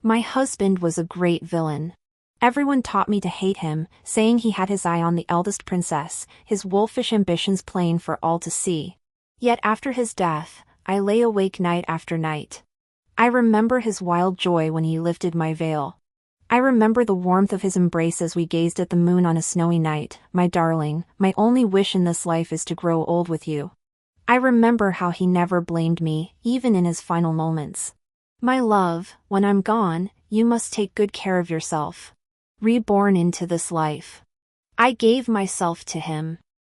My husband was a great villain. Everyone taught me to hate him, saying he had his eye on the eldest princess, his wolfish ambitions plain for all to see. Yet after his death, I lay awake night after night. I remember his wild joy when he lifted my veil. I remember the warmth of his embrace as we gazed at the moon on a snowy night. My darling, my only wish in this life is to grow old with you. I remember how he never blamed me, even in his final moments. My love, when I'm gone, you must take good care of yourself. Reborn into this life. I gave myself to him.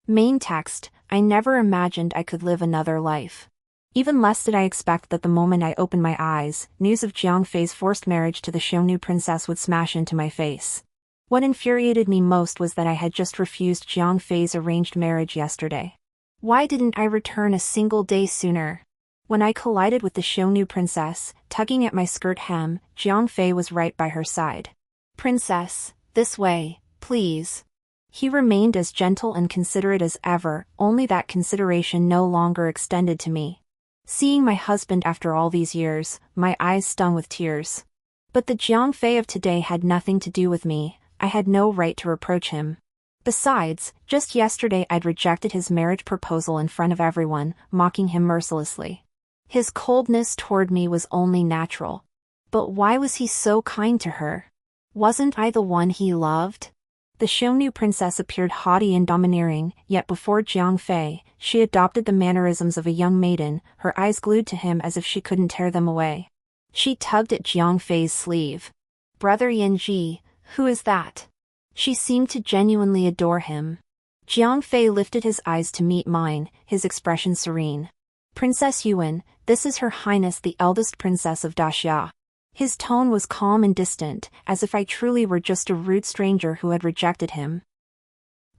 Main text, I never imagined I could live another life. Even less did I expect that the moment I opened my eyes, news of Jiang Fei's forced marriage to the Xiongnu princess would smash into my face. What infuriated me most was that I had just refused Jiang Fei's arranged marriage yesterday. Why didn't I return a single day sooner? When I collided with the Xiongnu princess, tugging at my skirt hem, Jiang Fei was right by her side. Princess, this way, please. He remained as gentle and considerate as ever, only that consideration no longer extended to me. Seeing my husband after all these years, my eyes stung with tears. But the Jiang Fei of today had nothing to do with me. I had no right to reproach him. Besides, just yesterday I'd rejected his marriage proposal in front of everyone, mocking him mercilessly. His coldness toward me was only natural. But why was he so kind to her? Wasn't I the one he loved? The Xiongnu princess appeared haughty and domineering, yet before Jiang Fei, she adopted the mannerisms of a young maiden, her eyes glued to him as if she couldn't tear them away. She tugged at Jiang Fei's sleeve. Brother Yanji, who is that? She seemed to genuinely adore him. Jiang Fei lifted his eyes to meet mine, his expression serene. Princess Yuan, this is Her Highness the eldest princess of Daxia. His tone was calm and distant, as if I truly were just a rude stranger who had rejected him.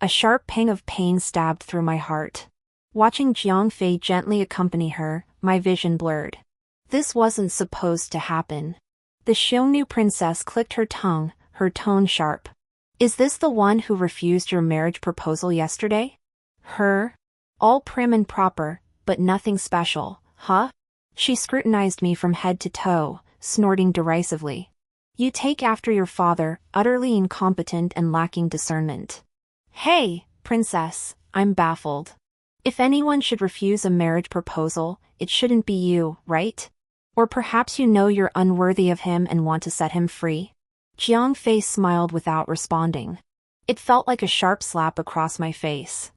A sharp pang of pain stabbed through my heart. Watching Jiang Fei gently accompany her, my vision blurred. This wasn't supposed to happen. The Xiongnu princess clicked her tongue, her tone sharp. Is this the one who refused your marriage proposal yesterday? Her? All prim and proper, but nothing special, huh? She scrutinized me from head to toe, snorting derisively. You take after your father, utterly incompetent and lacking discernment. Hey, princess, I'm baffled. If anyone should refuse a marriage proposal, it shouldn't be you, right? Or perhaps you know you're unworthy of him and want to set him free? Jiang Fei smiled without responding. It felt like a sharp slap across my face.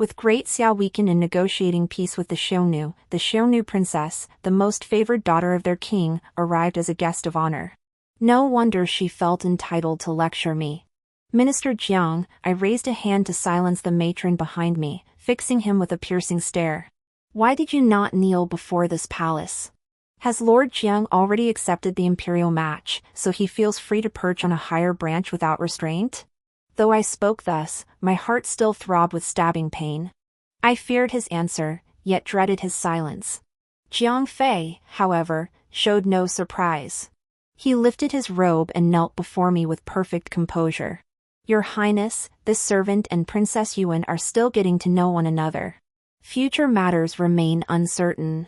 With great Xiao weakened in negotiating peace with the Xiongnu princess, the most favored daughter of their king, arrived as a guest of honor. No wonder she felt entitled to lecture me. Minister Jiang, I raised a hand to silence the matron behind me, fixing him with a piercing stare. Why did you not kneel before this palace? Has Lord Jiang already accepted the imperial match, so he feels free to perch on a higher branch without restraint? Though I spoke thus, my heart still throbbed with stabbing pain. I feared his answer, yet dreaded his silence. Jiang Fei, however, showed no surprise. He lifted his robe and knelt before me with perfect composure. Your Highness, this servant and Princess Yuan are still getting to know one another. Future matters remain uncertain.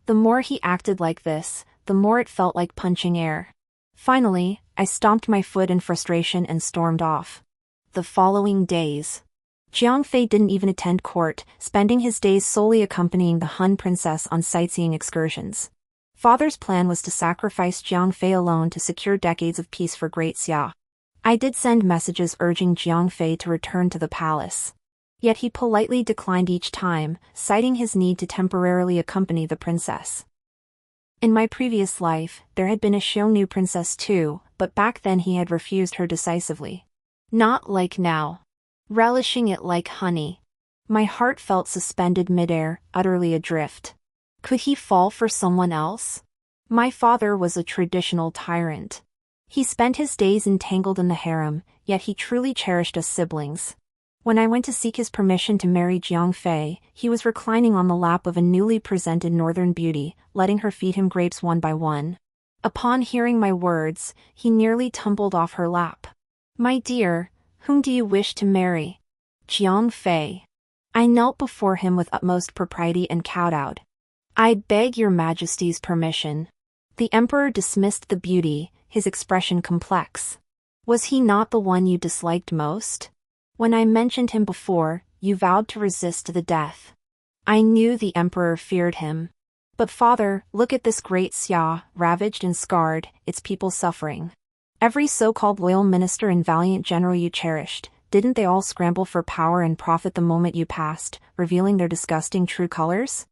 The more he acted like this, the more it felt like punching air. Finally, I stomped my foot in frustration and stormed off. The following days, Jiang Fei didn't even attend court, spending his days solely accompanying the Han princess on sightseeing excursions. Father's plan was to sacrifice Jiang Fei alone to secure decades of peace for Great Xia. I did send messages urging Jiang Fei to return to the palace. Yet he politely declined each time, citing his need to temporarily accompany the princess. In my previous life, there had been a Xiongnu princess too, but back then he had refused her decisively. Not like now. Relishing it like honey. My heart felt suspended midair, utterly adrift. Could he fall for someone else? My father was a traditional tyrant. He spent his days entangled in the harem, yet he truly cherished us siblings. When I went to seek his permission to marry Jiang Fei, he was reclining on the lap of a newly presented northern beauty, letting her feed him grapes one by one. Upon hearing my words, he nearly tumbled off her lap. My dear, whom do you wish to marry? Jiang Fei. I knelt before him with utmost propriety and kowtowed. I beg your majesty's permission. The emperor dismissed the beauty, his expression complex. Was he not the one you disliked most? When I mentioned him before, you vowed to resist to the death. I knew the emperor feared him. But father, look at this great Xia, ravaged and scarred, its people suffering. Every so-called loyal minister and valiant general you cherished, didn't they all scramble for power and profit the moment you passed, revealing their disgusting true colors?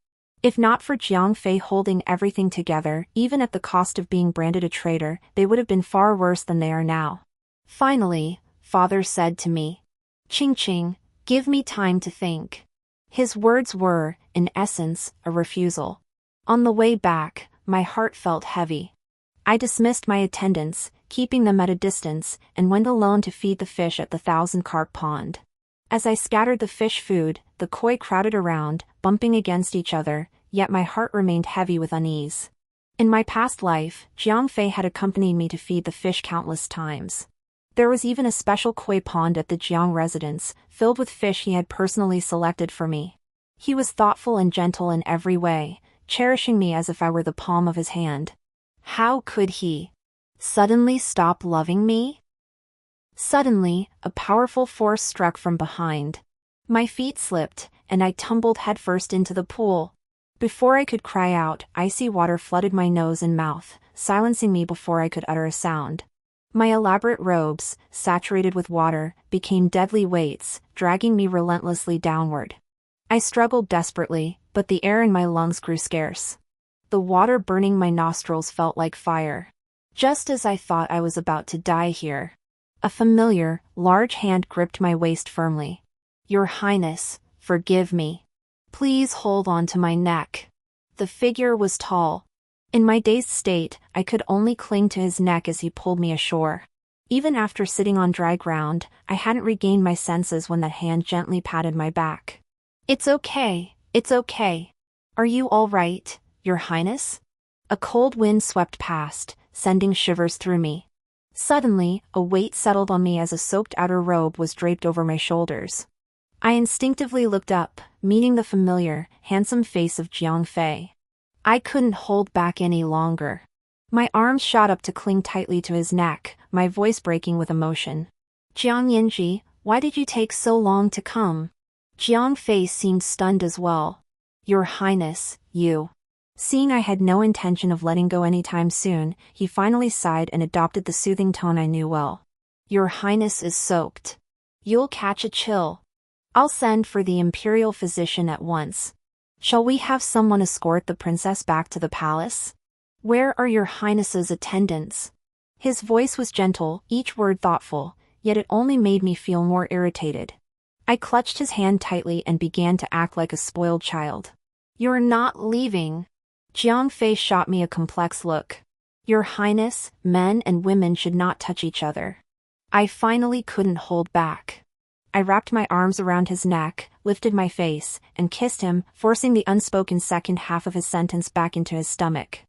If not for Jiang Fei holding everything together, even at the cost of being branded a traitor, they would have been far worse than they are now. Finally, father said to me, "Qing Qing, give me time to think." His words were, in essence, a refusal. On the way back, my heart felt heavy. I dismissed my attendants, keeping them at a distance, and went alone to feed the fish at the 1,000-carp pond. As I scattered the fish food, the koi crowded around, bumping against each other, yet my heart remained heavy with unease. In my past life, Jiang Fei had accompanied me to feed the fish countless times. There was even a special koi pond at the Jiang residence, filled with fish he had personally selected for me. He was thoughtful and gentle in every way, cherishing me as if I were the palm of his hand. How could he suddenly stop loving me? Suddenly, a powerful force struck from behind. My feet slipped, and I tumbled headfirst into the pool. Before I could cry out, icy water flooded my nose and mouth, silencing me before I could utter a sound. My elaborate robes, saturated with water, became deadly weights, dragging me relentlessly downward. I struggled desperately, but the air in my lungs grew scarce. The water burning my nostrils felt like fire. Just as I thought I was about to die here, a familiar, large hand gripped my waist firmly. "Your Highness, forgive me. Please hold on to my neck." The figure was tall. In my dazed state, I could only cling to his neck as he pulled me ashore. Even after sitting on dry ground, I hadn't regained my senses when that hand gently patted my back. "It's okay, it's okay. Are you all right, Your Highness?" A cold wind swept past, sending shivers through me. Suddenly, a weight settled on me as a soaked outer robe was draped over my shoulders. I instinctively looked up, meeting the familiar, handsome face of Jiang Fei. I couldn't hold back any longer. My arms shot up to cling tightly to his neck, my voice breaking with emotion. "Jiang Yinji, why did you take so long to come?" Jiang Fei seemed stunned as well. "Your Highness, you." Seeing I had no intention of letting go anytime soon, he finally sighed and adopted the soothing tone I knew well. "Your Highness is soaked. You'll catch a chill. I'll send for the imperial physician at once. Shall we have someone escort the princess back to the palace? Where are your Highness's attendants?" His voice was gentle, each word thoughtful, yet it only made me feel more irritated. I clutched his hand tightly and began to act like a spoiled child. "You're not leaving." Jiang Fei shot me a complex look. "Your Highness, men and women should not touch each other." I finally couldn't hold back. I wrapped my arms around his neck, lifted my face, and kissed him, forcing the unspoken second half of his sentence back into his stomach.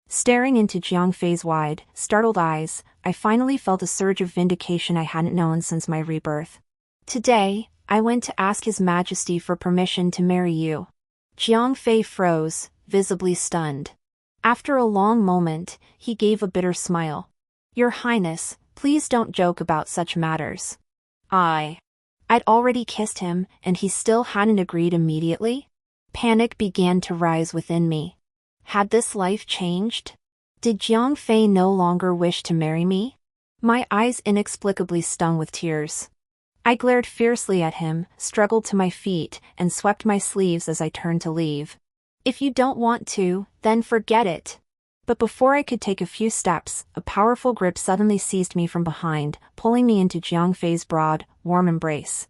Staring into Jiang Fei's wide, startled eyes, I finally felt a surge of vindication I hadn't known since my rebirth. "Today, I went to ask His Majesty for permission to marry you." Jiang Fei froze, visibly stunned. After a long moment, he gave a bitter smile. "Your Highness, please don't joke about such matters." I'd already kissed him, and he still hadn't agreed immediately? Panic began to rise within me. Had this life changed? Did Jiang Fei no longer wish to marry me? My eyes inexplicably stung with tears. I glared fiercely at him, struggled to my feet, and swept my sleeves as I turned to leave. "If you don't want to, then forget it." But before I could take a few steps, a powerful grip suddenly seized me from behind, pulling me into Jiang Fei's broad, warm embrace.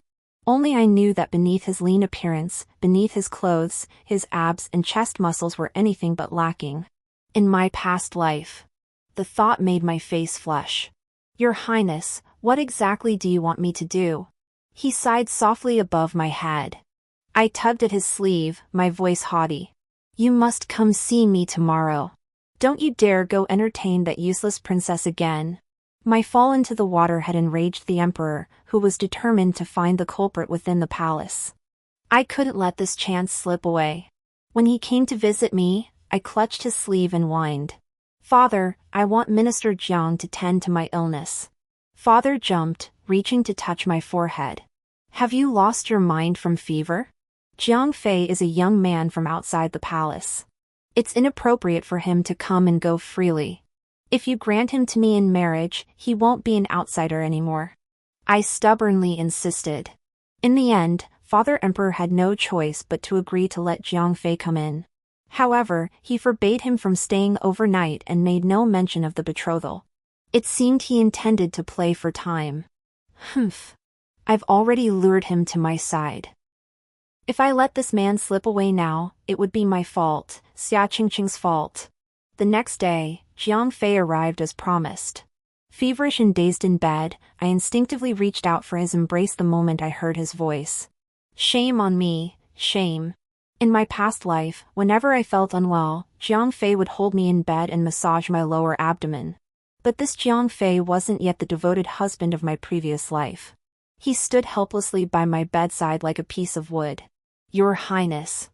Only I knew that beneath his lean appearance, beneath his clothes, his abs and chest muscles were anything but lacking. In my past life. The thought made my face flush. "Your Highness, what exactly do you want me to do?" He sighed softly above my head. I tugged at his sleeve, my voice haughty. "You must come see me tomorrow. Don't you dare go entertain that useless princess again." My fall into the water had enraged the emperor, who was determined to find the culprit within the palace. I couldn't let this chance slip away. When he came to visit me, I clutched his sleeve and whined. "Father, I want Minister Jiang to tend to my illness." Father jumped, reaching to touch my forehead. "Have you lost your mind from fever? Jiang Fei is a young man from outside the palace. It's inappropriate for him to come and go freely. If you grant him to me in marriage, he won't be an outsider anymore." I stubbornly insisted. In the end, Father Emperor had no choice but to agree to let Jiang Fei come in. However, he forbade him from staying overnight and made no mention of the betrothal. It seemed he intended to play for time. Humph. I've already lured him to my side. If I let this man slip away now, it would be my fault, Xia Qingqing's fault. The next day, Jiang Fei arrived as promised. Feverish and dazed in bed, I instinctively reached out for his embrace the moment I heard his voice. Shame on me, shame. In my past life, whenever I felt unwell, Jiang Fei would hold me in bed and massage my lower abdomen. But this Jiang Fei wasn't yet the devoted husband of my previous life. He stood helplessly by my bedside like a piece of wood. "Your Highness."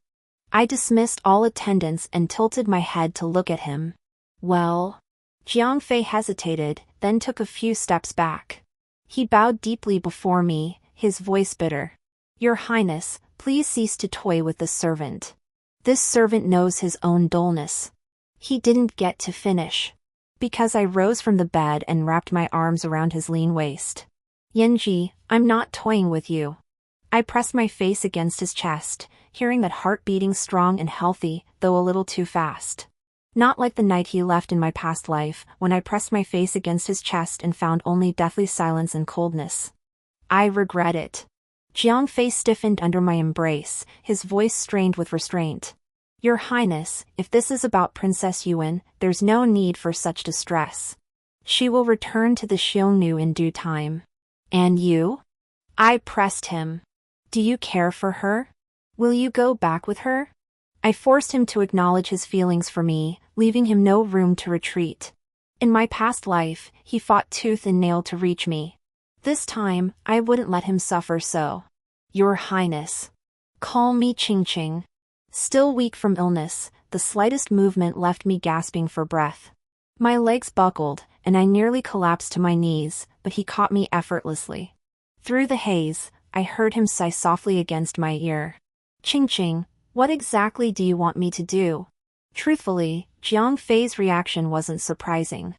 I dismissed all attendants and tilted my head to look at him. "Well?" Jiang Fei hesitated, then took a few steps back. He bowed deeply before me, his voice bitter. "Your Highness, please cease to toy with this servant. This servant knows his own dullness." He didn't get to finish. Because I rose from the bed and wrapped my arms around his lean waist. "Yanji, I'm not toying with you." I pressed my face against his chest, hearing that heart beating strong and healthy, though a little too fast. Not like the night he left in my past life, when I pressed my face against his chest and found only deathly silence and coldness. I regret it. Jiang Fei stiffened under my embrace, his voice strained with restraint. "Your Highness, if this is about Princess Yuan, there's no need for such distress. She will return to the Xiongnu in due time." "And you?" I pressed him. "Do you care for her? Will you go back with her?" I forced him to acknowledge his feelings for me, leaving him no room to retreat. In my past life, he fought tooth and nail to reach me. This time, I wouldn't let him suffer so. "Your Highness." "Call me Qingqing." Still weak from illness, the slightest movement left me gasping for breath. My legs buckled, and I nearly collapsed to my knees, but he caught me effortlessly. Through the haze, I heard him sigh softly against my ear. "Qingqing, what exactly do you want me to do?" Truthfully, Jiang Fei's reaction wasn't surprising.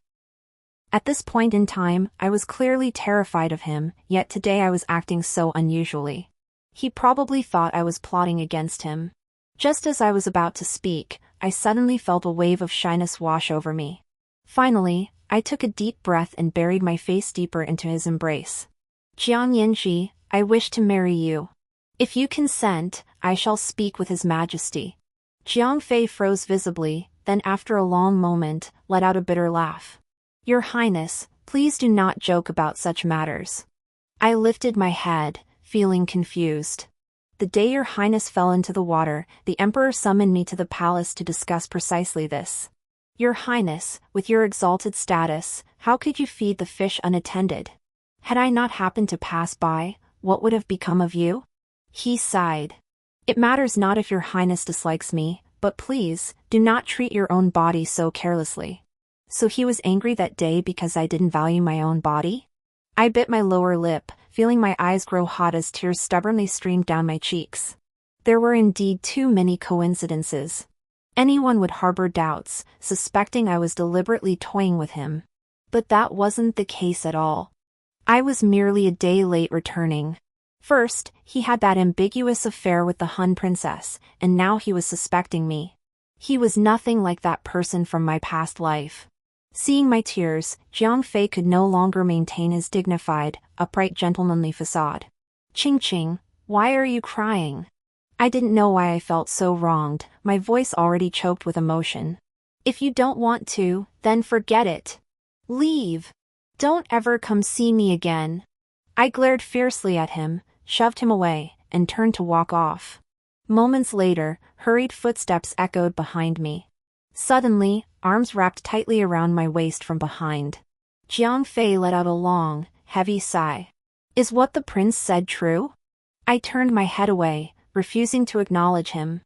At this point in time, I was clearly terrified of him, yet today I was acting so unusually. He probably thought I was plotting against him. Just as I was about to speak, I suddenly felt a wave of shyness wash over me. Finally, I took a deep breath and buried my face deeper into his embrace. "Jiang Yanji, I wish to marry you. If you consent, I shall speak with His Majesty." Jiang Fei froze visibly, then after a long moment, let out a bitter laugh. "Your Highness, please do not joke about such matters." I lifted my head, feeling confused. The day Your Highness fell into the water, the Emperor summoned me to the palace to discuss precisely this. "Your Highness, with your exalted status, how could you feed the fish unattended? Had I not happened to pass by, what would have become of you?" He sighed. "It matters not if Your Highness dislikes me, but please, do not treat your own body so carelessly." So he was angry that day because I didn't value my own body? I bit my lower lip, feeling my eyes grow hot as tears stubbornly streamed down my cheeks. There were indeed too many coincidences. Anyone would harbor doubts, suspecting I was deliberately toying with him. But that wasn't the case at all. I was merely a day late returning. First, he had that ambiguous affair with the Han princess, and now he was suspecting me. He was nothing like that person from my past life. Seeing my tears, Jiang Fei could no longer maintain his dignified, upright gentlemanly facade. "Qingqing, why are you crying?" I didn't know why I felt so wronged, my voice already choked with emotion. "If you don't want to, then forget it. Leave. Don't ever come see me again." I glared fiercely at him, shoved him away, and turned to walk off. Moments later, hurried footsteps echoed behind me. Suddenly, arms wrapped tightly around my waist from behind. Jiang Fei let out a long, heavy sigh. "Is what the prince said true?" I turned my head away, refusing to acknowledge him.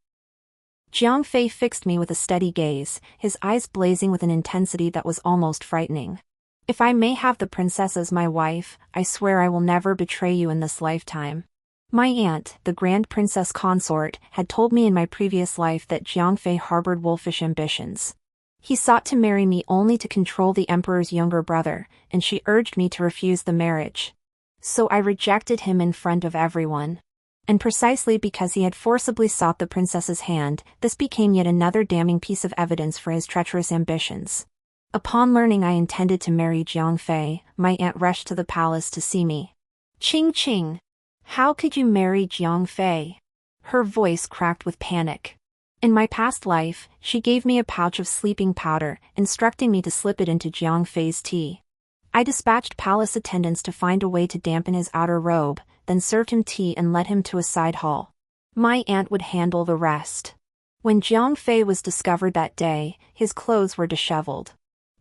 Jiang Fei fixed me with a steady gaze, his eyes blazing with an intensity that was almost frightening. If I may have the princess as my wife, I swear I will never betray you in this lifetime. My aunt, the grand princess consort, had told me in my previous life that Jiang Fei harbored wolfish ambitions. He sought to marry me only to control the emperor's younger brother, and she urged me to refuse the marriage. So I rejected him in front of everyone. And precisely because he had forcibly sought the princess's hand, this became yet another damning piece of evidence for his treacherous ambitions. Upon learning I intended to marry Jiang Fei, my aunt rushed to the palace to see me. "Ching Ching! How could you marry Jiang Fei?" Her voice cracked with panic. In my past life, she gave me a pouch of sleeping powder, instructing me to slip it into Jiang Fei's tea. I dispatched palace attendants to find a way to dampen his outer robe, then served him tea and led him to a side hall. My aunt would handle the rest. When Jiang Fei was discovered that day, his clothes were disheveled.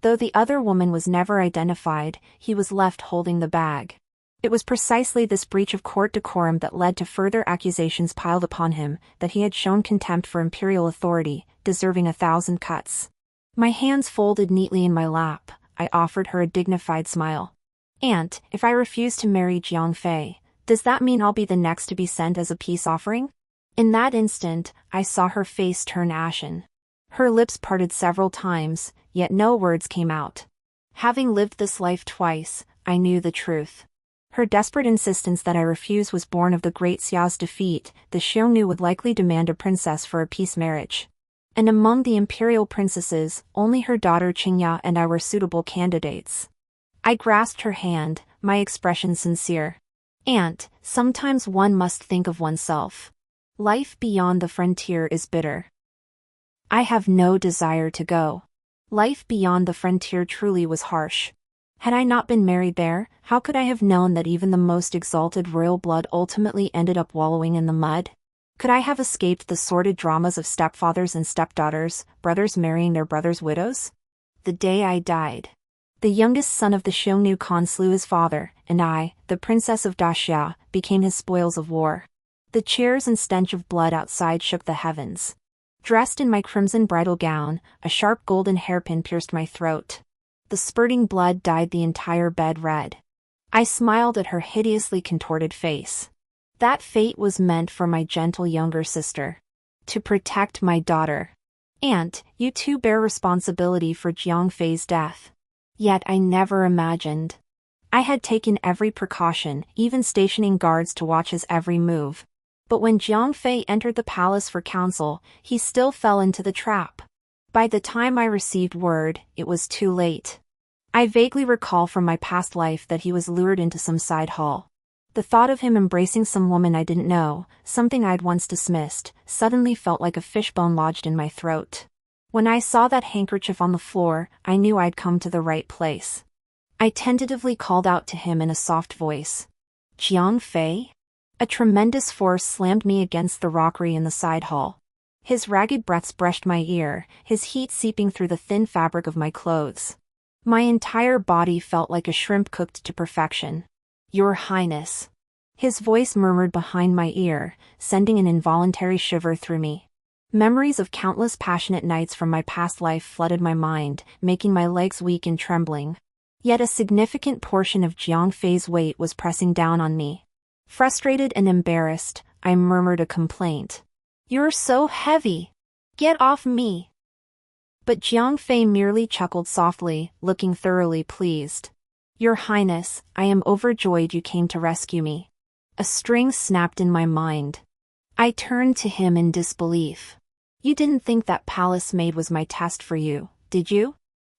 Though the other woman was never identified, he was left holding the bag. It was precisely this breach of court decorum that led to further accusations piled upon him, that he had shown contempt for imperial authority, deserving 1,000 cuts. My hands folded neatly in my lap, I offered her a dignified smile. "Aunt, if I refuse to marry Jiang Fei, does that mean I'll be the next to be sent as a peace offering?" In that instant, I saw her face turn ashen. Her lips parted several times, yet no words came out. Having lived this life twice, I knew the truth. Her desperate insistence that I refuse was born of the great Xiao's defeat. The Xiongnu would likely demand a princess for a peace marriage. And among the imperial princesses, only her daughter Qingya and I were suitable candidates. I grasped her hand, my expression sincere. "Aunt, sometimes one must think of oneself. Life beyond the frontier is bitter. I have no desire to go." Life beyond the frontier truly was harsh. Had I not been married there, how could I have known that even the most exalted royal blood ultimately ended up wallowing in the mud? Could I have escaped the sordid dramas of stepfathers and stepdaughters, brothers marrying their brothers' widows? The day I died, the youngest son of the Xiongnu Khan slew his father, and I, the princess of Daxia, became his spoils of war. The cheers and stench of blood outside shook the heavens. Dressed in my crimson bridal gown, a sharp golden hairpin pierced my throat. The spurting blood dyed the entire bed red. I smiled at her hideously contorted face. That fate was meant for my gentle younger sister. To protect my daughter. "Aunt, you too bear responsibility for Jiang Fei's death." Yet I never imagined. I had taken every precaution, even stationing guards to watch his every move. But when Jiang Fei entered the palace for counsel, he still fell into the trap. By the time I received word, it was too late. I vaguely recall from my past life that he was lured into some side hall. The thought of him embracing some woman I didn't know, something I'd once dismissed, suddenly felt like a fishbone lodged in my throat. When I saw that handkerchief on the floor, I knew I'd come to the right place. I tentatively called out to him in a soft voice. "Jiang Fei?" A tremendous force slammed me against the rockery in the side hall. His ragged breaths brushed my ear, his heat seeping through the thin fabric of my clothes. My entire body felt like a shrimp cooked to perfection. "Your Highness." His voice murmured behind my ear, sending an involuntary shiver through me. Memories of countless passionate nights from my past life flooded my mind, making my legs weak and trembling. Yet a significant portion of Jiang Fei's weight was pressing down on me. Frustrated and embarrassed, I murmured a complaint. "You're so heavy. Get off me." But Jiang Fei merely chuckled softly, looking thoroughly pleased. "Your Highness, I am overjoyed you came to rescue me." A string snapped in my mind. I turned to him in disbelief. "You didn't think that palace maid was my test for you, did you?"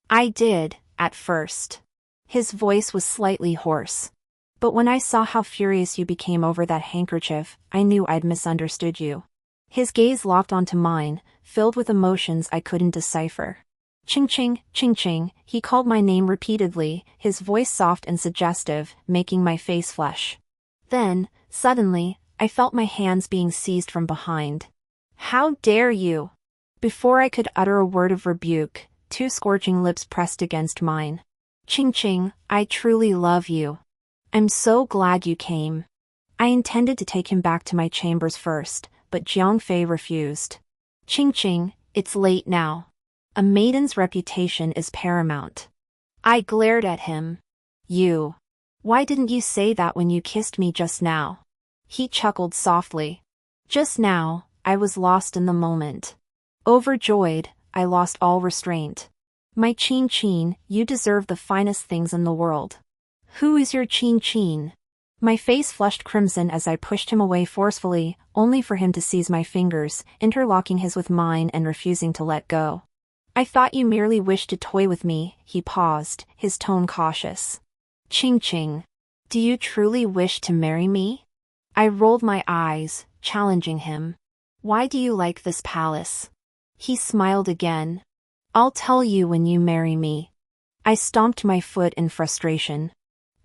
"I did, at first." His voice was slightly hoarse. "But when I saw how furious you became over that handkerchief, I knew I'd misunderstood you." His gaze locked onto mine, filled with emotions I couldn't decipher. "Ching Ching, Ching Ching," he called my name repeatedly, his voice soft and suggestive, making my face flush. Then, suddenly, I felt my hands being seized from behind. "How dare you!" Before I could utter a word of rebuke, two scorching lips pressed against mine. "Ching Ching, I truly love you. I'm so glad you came." I intended to take him back to my chambers first, but Jiang Fei refused. Ching ching, it's late now. A maiden's reputation is paramount. I glared at him. You. Why didn't you say that when you kissed me just now? He chuckled softly. Just now, I was lost in the moment. Overjoyed, I lost all restraint. My Chin Chin, you deserve the finest things in the world. Who is your Chin Chin? My face flushed crimson as I pushed him away forcefully, only for him to seize my fingers, interlocking his with mine and refusing to let go. I thought you merely wished to toy with me, he paused, his tone cautious. Ching ching. Do you truly wish to marry me? I rolled my eyes, challenging him. Why do you like this palace? He smiled again. I'll tell you when you marry me. I stomped my foot in frustration.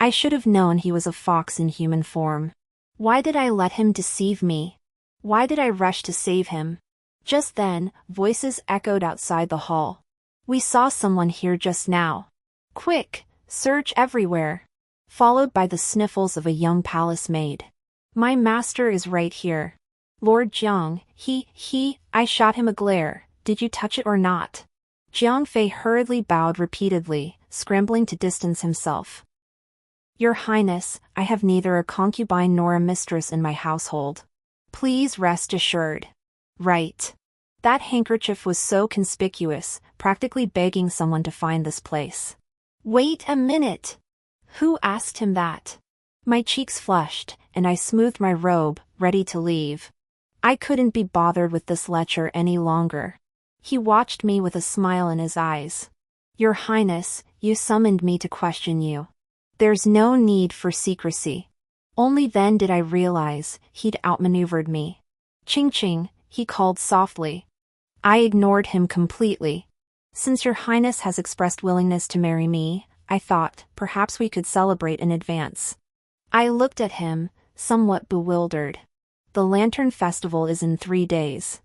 I should have known he was a fox in human form. Why did I let him deceive me? Why did I rush to save him? Just then, voices echoed outside the hall. We saw someone here just now. Quick, search everywhere. Followed by the sniffles of a young palace maid. My master is right here. Lord Jiang, I shot him a glare. Did you touch it or not? Jiang Fei hurriedly bowed repeatedly, scrambling to distance himself. Your Highness, I have neither a concubine nor a mistress in my household. Please rest assured. Right. That handkerchief was so conspicuous, practically begging someone to find this place. Wait a minute. Who asked him that? My cheeks flushed, and I smoothed my robe, ready to leave. I couldn't be bothered with this lecher any longer. He watched me with a smile in his eyes. Your Highness, you summoned me to question you. There's no need for secrecy. Only then did I realize he'd outmaneuvered me. Ching ching, he called softly. I ignored him completely. Since your Highness has expressed willingness to marry me, I thought, perhaps we could celebrate in advance. I looked at him, somewhat bewildered. The Lantern Festival is in 3 days.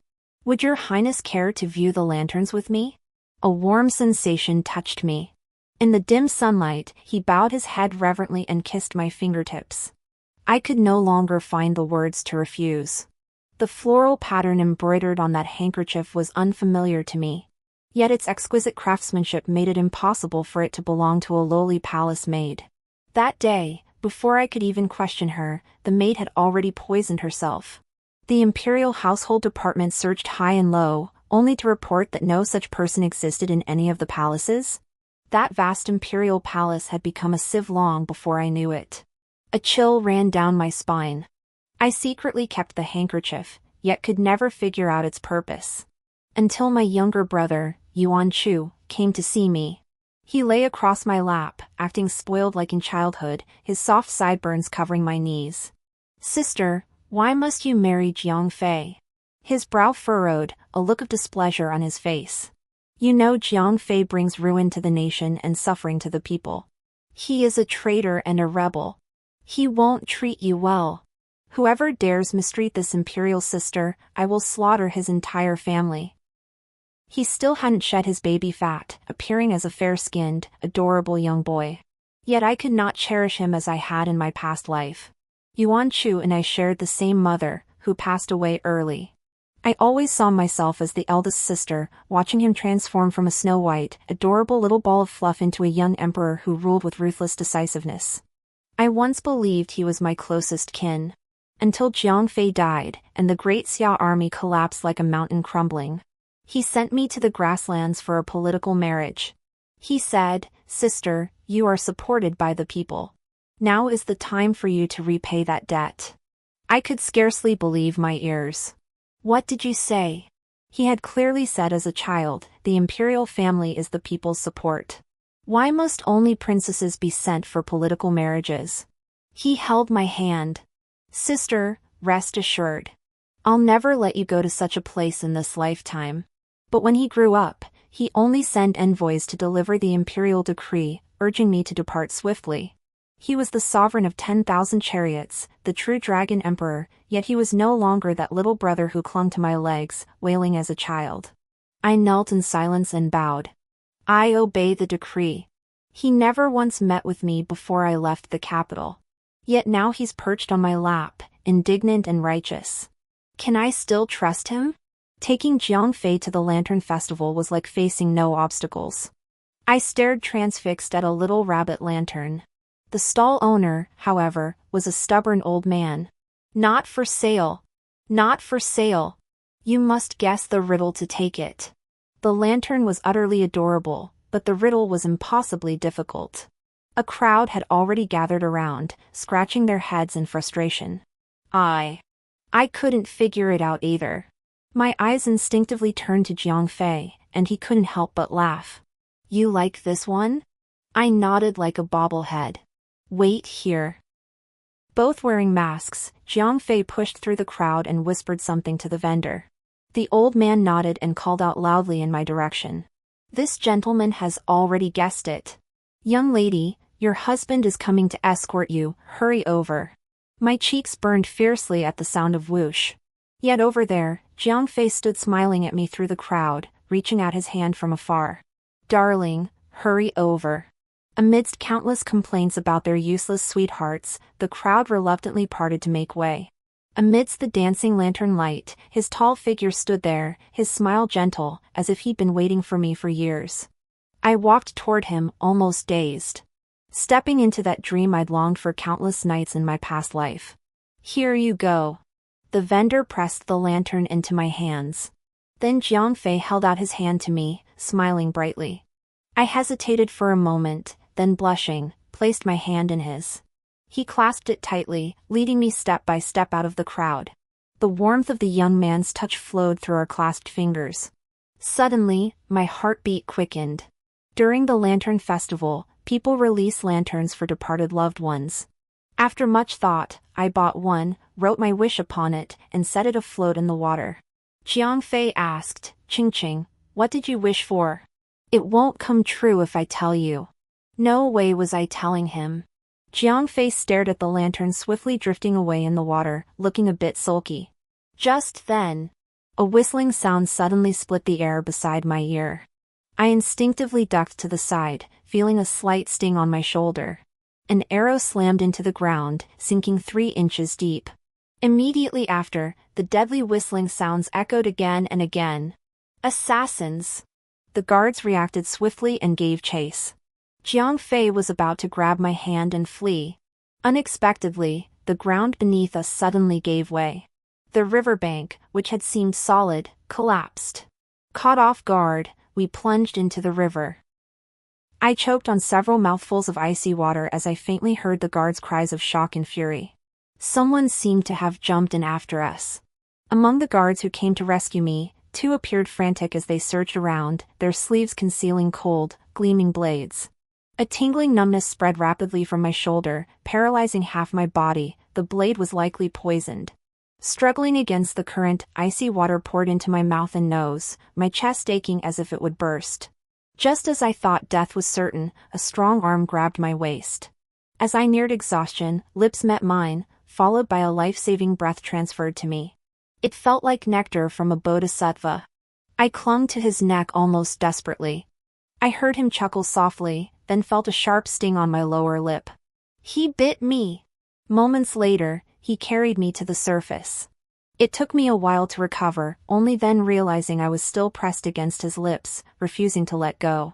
Would your Highness care to view the lanterns with me? A warm sensation touched me. In the dim sunlight, he bowed his head reverently and kissed my fingertips. I could no longer find the words to refuse. The floral pattern embroidered on that handkerchief was unfamiliar to me. Yet its exquisite craftsmanship made it impossible for it to belong to a lowly palace maid. That day, before I could even question her, the maid had already poisoned herself. The imperial household department searched high and low, only to report that no such person existed in any of the palaces. That vast imperial palace had become a sieve long before I knew it. A chill ran down my spine. I secretly kept the handkerchief, yet could never figure out its purpose. Until my younger brother, Yuan Chu, came to see me. He lay across my lap, acting spoiled like in childhood, his soft sideburns covering my knees. Sister, why must you marry Jiang Fei? His brow furrowed, a look of displeasure on his face. You know Jiang Fei brings ruin to the nation and suffering to the people. He is a traitor and a rebel. He won't treat you well. Whoever dares mistreat this imperial sister, I will slaughter his entire family. He still hadn't shed his baby fat, appearing as a fair-skinned, adorable young boy. Yet I could not cherish him as I had in my past life. Yuan Chu and I shared the same mother, who passed away early. I always saw myself as the eldest sister, watching him transform from a snow-white, adorable little ball of fluff into a young emperor who ruled with ruthless decisiveness. I once believed he was my closest kin. Until Jiang Fei died, and the great Xia army collapsed like a mountain crumbling. He sent me to the grasslands for a political marriage. He said, Sister, you are supported by the people. Now is the time for you to repay that debt. I could scarcely believe my ears. What did you say? He had clearly said as a child, the imperial family is the people's support. Why must only princesses be sent for political marriages? He held my hand. Sister, rest assured. I'll never let you go to such a place in this lifetime. But when he grew up, he only sent envoys to deliver the imperial decree, urging me to depart swiftly. He was the sovereign of 10,000 chariots, the true dragon emperor, yet he was no longer that little brother who clung to my legs, wailing as a child. I knelt in silence and bowed. I obey the decree. He never once met with me before I left the capital. Yet now he's perched on my lap, indignant and righteous. Can I still trust him? Taking Jiang Fei to the Lantern Festival was like facing no obstacles. I stared transfixed at a little rabbit lantern. The stall owner, however, was a stubborn old man. Not for sale. Not for sale. You must guess the riddle to take it. The lantern was utterly adorable, but the riddle was impossibly difficult. A crowd had already gathered around, scratching their heads in frustration. I couldn't figure it out either. My eyes instinctively turned to Jiang Fei, and he couldn't help but laugh. You like this one? I nodded like a bobblehead. Wait here. Both wearing masks, Jiang Fei pushed through the crowd and whispered something to the vendor. The old man nodded and called out loudly in my direction. This gentleman has already guessed it. Young lady, your husband is coming to escort you, hurry over. My cheeks burned fiercely at the sound of whoosh. Yet over there, Jiang Fei stood smiling at me through the crowd, reaching out his hand from afar. Darling, hurry over. Amidst countless complaints about their useless sweethearts, the crowd reluctantly parted to make way. Amidst the dancing lantern light, his tall figure stood there, his smile gentle, as if he'd been waiting for me for years. I walked toward him, almost dazed. Stepping into that dream I'd longed for countless nights in my past life. Here you go. The vendor pressed the lantern into my hands. Then Jiang Fei held out his hand to me, smiling brightly. I hesitated for a moment, then blushing, placed my hand in his. He clasped it tightly, leading me step by step out of the crowd. The warmth of the young man's touch flowed through our clasped fingers. Suddenly, my heartbeat quickened. During the Lantern Festival, people release lanterns for departed loved ones. After much thought, I bought one, wrote my wish upon it, and set it afloat in the water. Jiang Fei asked, Ching, what did you wish for? It won't come true if I tell you. No way was I telling him. Jiang Fei stared at the lantern swiftly drifting away in the water, looking a bit sulky. Just then, a whistling sound suddenly split the air beside my ear. I instinctively ducked to the side, feeling a slight sting on my shoulder. An arrow slammed into the ground, sinking 3 inches deep. Immediately after, the deadly whistling sounds echoed again and again. Assassins! The guards reacted swiftly and gave chase. Jiang Fei was about to grab my hand and flee. Unexpectedly, the ground beneath us suddenly gave way. The riverbank, which had seemed solid, collapsed. Caught off guard, we plunged into the river. I choked on several mouthfuls of icy water as I faintly heard the guards' cries of shock and fury. Someone seemed to have jumped in after us. Among the guards who came to rescue me, 2 appeared frantic as they surged around, their sleeves concealing cold, gleaming blades. A tingling numbness spread rapidly from my shoulder, paralyzing half my body. The blade was likely poisoned. Struggling against the current, icy water poured into my mouth and nose, my chest aching as if it would burst. Just as I thought death was certain, a strong arm grabbed my waist. As I neared exhaustion, lips met mine, followed by a life-saving breath transferred to me. It felt like nectar from a bodhisattva. I clung to his neck almost desperately. I heard him chuckle softly, then felt a sharp sting on my lower lip. He bit me. Moments later, he carried me to the surface. It took me a while to recover, only then realizing I was still pressed against his lips, refusing to let go.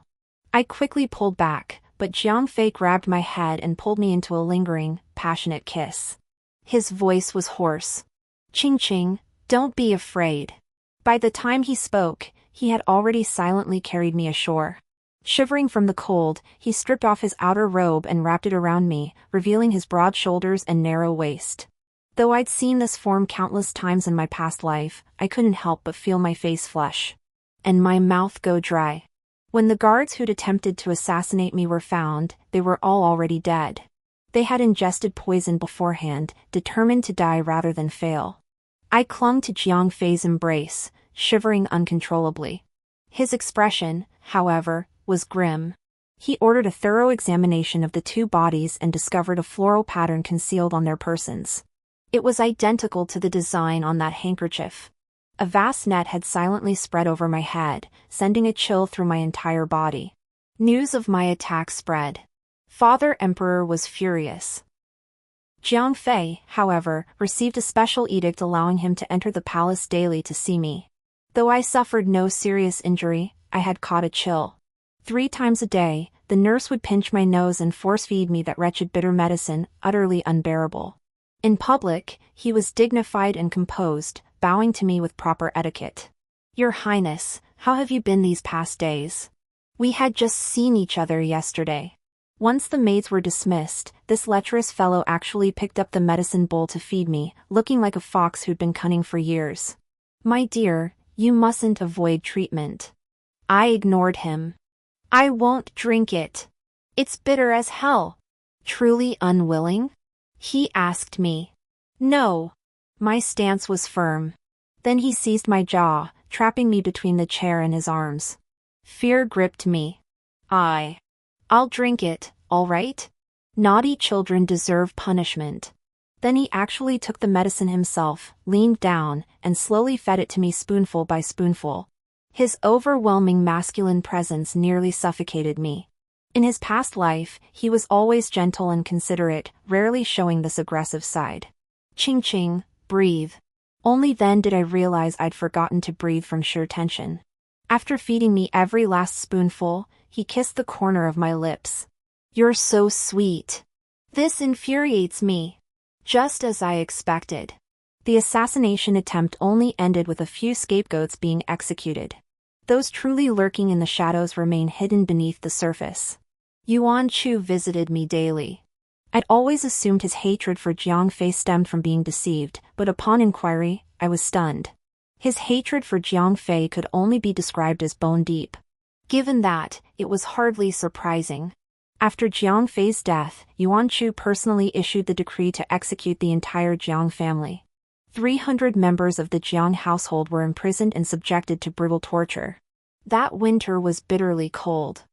I quickly pulled back, but Jiang Fei grabbed my head and pulled me into a lingering, passionate kiss. His voice was hoarse. Ching, don't be afraid. By the time he spoke, he had already silently carried me ashore. Shivering from the cold, he stripped off his outer robe and wrapped it around me, revealing his broad shoulders and narrow waist. Though I'd seen this form countless times in my past life, I couldn't help but feel my face flush. And my mouth go dry. When the guards who'd attempted to assassinate me were found, they were all already dead. They had ingested poison beforehand, determined to die rather than fail. I clung to Jiang Fei's embrace, shivering uncontrollably. His expression, however, was grim. He ordered a thorough examination of the 2 bodies and discovered a floral pattern concealed on their persons. It was identical to the design on that handkerchief. A vast net had silently spread over my head, sending a chill through my entire body. News of my attack spread. Father Emperor was furious. Jiang Fei, however, received a special edict allowing him to enter the palace daily to see me. Though I suffered no serious injury, I had caught a chill. 3 times a day, the nurse would pinch my nose and force-feed me that wretched bitter medicine, utterly unbearable. In public, he was dignified and composed, bowing to me with proper etiquette. "Your Highness, how have you been these past days? We had just seen each other yesterday." Once the maids were dismissed, this lecherous fellow actually picked up the medicine bowl to feed me, looking like a fox who'd been cunning for years. "My dear, you mustn't avoid treatment." I ignored him. "I won't drink it. It's bitter as hell." "Truly unwilling?" he asked me. "No." My stance was firm. Then he seized my jaw, trapping me between the chair and his arms. Fear gripped me. "I'll drink it, all right? Naughty children deserve punishment." Then he actually took the medicine himself, leaned down, and slowly fed it to me spoonful by spoonful. His overwhelming masculine presence nearly suffocated me. In his past life, he was always gentle and considerate, rarely showing this aggressive side. Ching ching, breathe. Only then did I realize I'd forgotten to breathe from sheer tension. After feeding me every last spoonful, he kissed the corner of my lips. "You're so sweet. This infuriates me." Just as I expected. The assassination attempt only ended with a few scapegoats being executed. Those truly lurking in the shadows remain hidden beneath the surface. Yuan Chu visited me daily. I'd always assumed his hatred for Jiang Fei stemmed from being deceived, but upon inquiry, I was stunned. His hatred for Jiang Fei could only be described as bone deep. Given that, it was hardly surprising. After Jiang Fei's death, Yuan Chu personally issued the decree to execute the entire Jiang family. 300 members of the Jiang household were imprisoned and subjected to brutal torture. That winter was bitterly cold.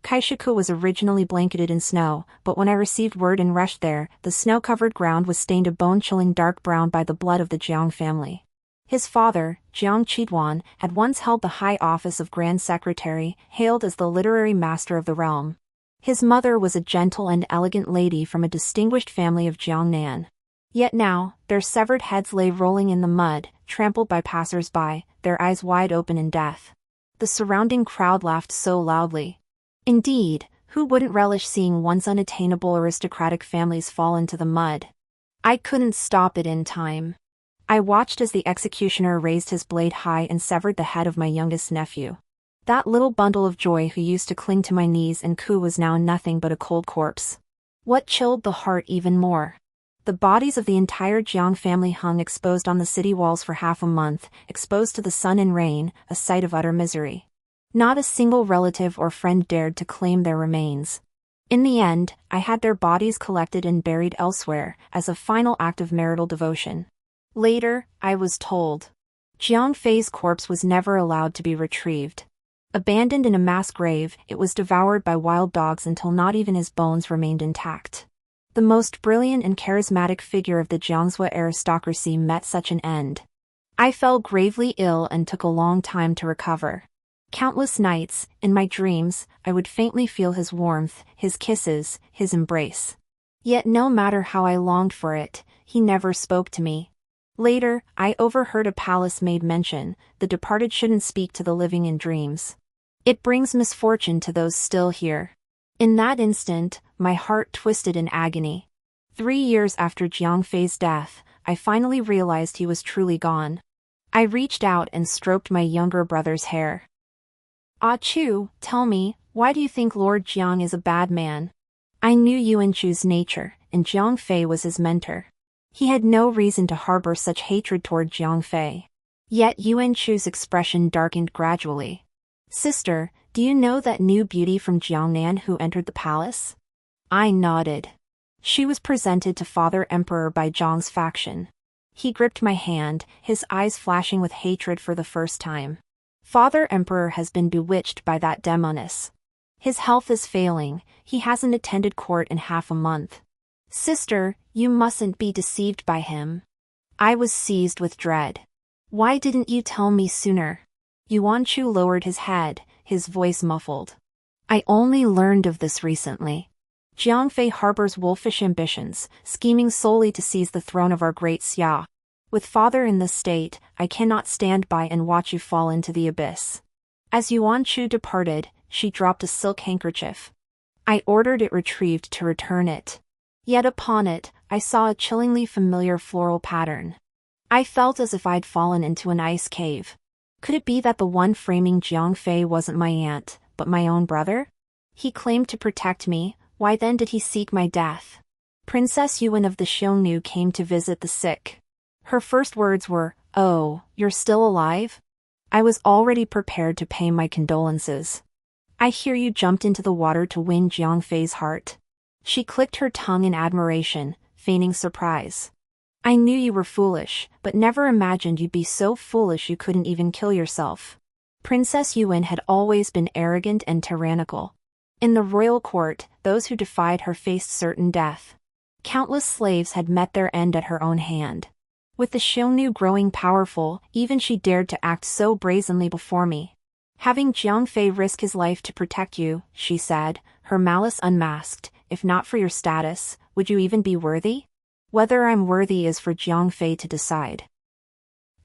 Kaishiku was originally blanketed in snow, but when I received word and rushed there, the snow-covered ground was stained a bone-chilling dark brown by the blood of the Jiang family. His father, Jiang Qiguan, had once held the high office of Grand Secretary, hailed as the literary master of the realm. His mother was a gentle and elegant lady from a distinguished family of Jiangnan. Yet now, their severed heads lay rolling in the mud, trampled by passers-by, their eyes wide open in death. The surrounding crowd laughed so loudly. Indeed, who wouldn't relish seeing once unattainable aristocratic families fall into the mud? I couldn't stop it in time. I watched as the executioner raised his blade high and severed the head of my youngest nephew. That little bundle of joy who used to cling to my knees and coo was now nothing but a cold corpse. What chilled the heart even more? The bodies of the entire Jiang family hung exposed on the city walls for half a month, exposed to the sun and rain, a sight of utter misery. Not a single relative or friend dared to claim their remains. In the end, I had their bodies collected and buried elsewhere, as a final act of marital devotion. Later, I was told. Jiang Fei's corpse was never allowed to be retrieved. Abandoned in a mass grave, it was devoured by wild dogs until not even his bones remained intact. The most brilliant and charismatic figure of the Jiangzhou aristocracy met such an end. I fell gravely ill and took a long time to recover. Countless nights, in my dreams, I would faintly feel his warmth, his kisses, his embrace. Yet no matter how I longed for it, he never spoke to me. Later, I overheard a palace maid mention, "The departed shouldn't speak to the living in dreams. It brings misfortune to those still here." In that instant, my heart twisted in agony. 3 years after Jiang Fei's death, I finally realized he was truly gone. I reached out and stroked my younger brother's hair. "Ah Chu, tell me, why do you think Lord Jiang is a bad man?" I knew Yuan Chu's nature, and Jiang Fei was his mentor. He had no reason to harbor such hatred toward Jiang Fei. Yet Yuan Chu's expression darkened gradually. "Sister, do you know that new beauty from Jiangnan who entered the palace?" I nodded. She was presented to Father Emperor by Zhang's faction. He gripped my hand, his eyes flashing with hatred for the first time. "Father Emperor has been bewitched by that demoness. His health is failing, he hasn't attended court in half a month." "Sister, you mustn't be deceived by him." I was seized with dread. "Why didn't you tell me sooner?" Yuan Chu lowered his head, his voice muffled. "I only learned of this recently. Jiang Fei harbors wolfish ambitions, scheming solely to seize the throne of our great Xia. With father in this state, I cannot stand by and watch you fall into the abyss. As Yuan Chu departed, she dropped a silk handkerchief. I ordered it retrieved to return it. Yet upon it, I saw a chillingly familiar floral pattern. I felt as if I'd fallen into an ice cave. Could it be that the one framing Jiang Fei wasn't my aunt, but my own brother? He claimed to protect me, why then did he seek my death? Princess Yuan of the Xiongnu came to visit the sick. Her first words were, "Oh, you're still alive?" I was already prepared to pay my condolences. "I hear you jumped into the water to win Jiang Fei's heart." She clicked her tongue in admiration, feigning surprise. "I knew you were foolish, but never imagined you'd be so foolish you couldn't even kill yourself." Princess Yuan had always been arrogant and tyrannical. In the royal court, those who defied her faced certain death. Countless slaves had met their end at her own hand. With the Xiongnu growing powerful, even she dared to act so brazenly before me. "Having Jiang Fei risk his life to protect you," she said, her malice unmasked, "if not for your status, would you even be worthy? Whether I'm worthy is for Jiang Fei to decide."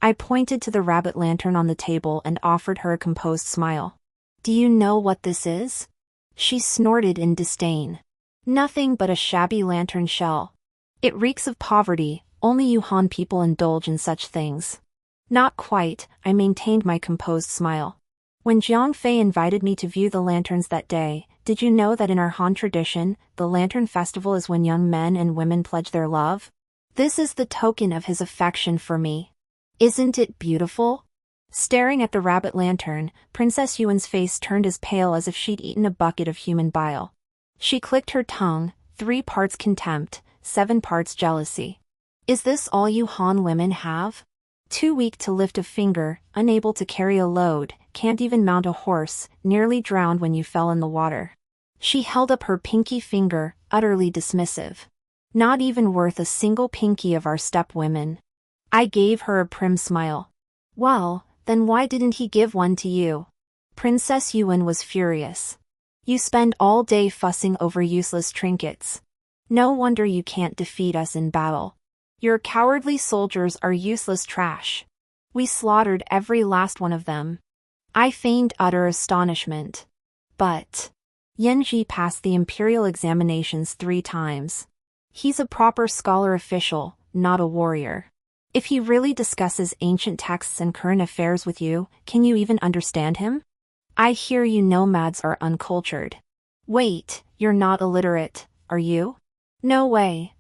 I pointed to the rabbit lantern on the table and offered her a composed smile. "Do you know what this is?" She snorted in disdain. "Nothing but a shabby lantern shell. It reeks of poverty, only you Han people indulge in such things." "Not quite," I maintained my composed smile. "When Jiang Fei invited me to view the lanterns that day, did you know that in our Han tradition, the Lantern Festival is when young men and women pledge their love? This is the token of his affection for me. Isn't it beautiful?" Staring at the rabbit lantern, Princess Yuan's face turned as pale as if she'd eaten a bucket of human bile. She clicked her tongue, 3 parts contempt, 7 parts jealousy. "Is this all you Han women have? Too weak to lift a finger, unable to carry a load, can't even mount a horse, nearly drowned when you fell in the water." She held up her pinky finger, utterly dismissive. "Not even worth a single pinky of our steppe women." I gave her a prim smile. "Well, then why didn't he give one to you?" Princess Yuan was furious. "You spend all day fussing over useless trinkets. No wonder you can't defeat us in battle. Your cowardly soldiers are useless trash. We slaughtered every last one of them." I feigned utter astonishment. "But Yanji passed the imperial examinations 3 times. He's a proper scholar official, not a warrior. If he really discusses ancient texts and current affairs with you, can you even understand him? I hear you nomads are uncultured. Wait, you're not illiterate, are you?" No way,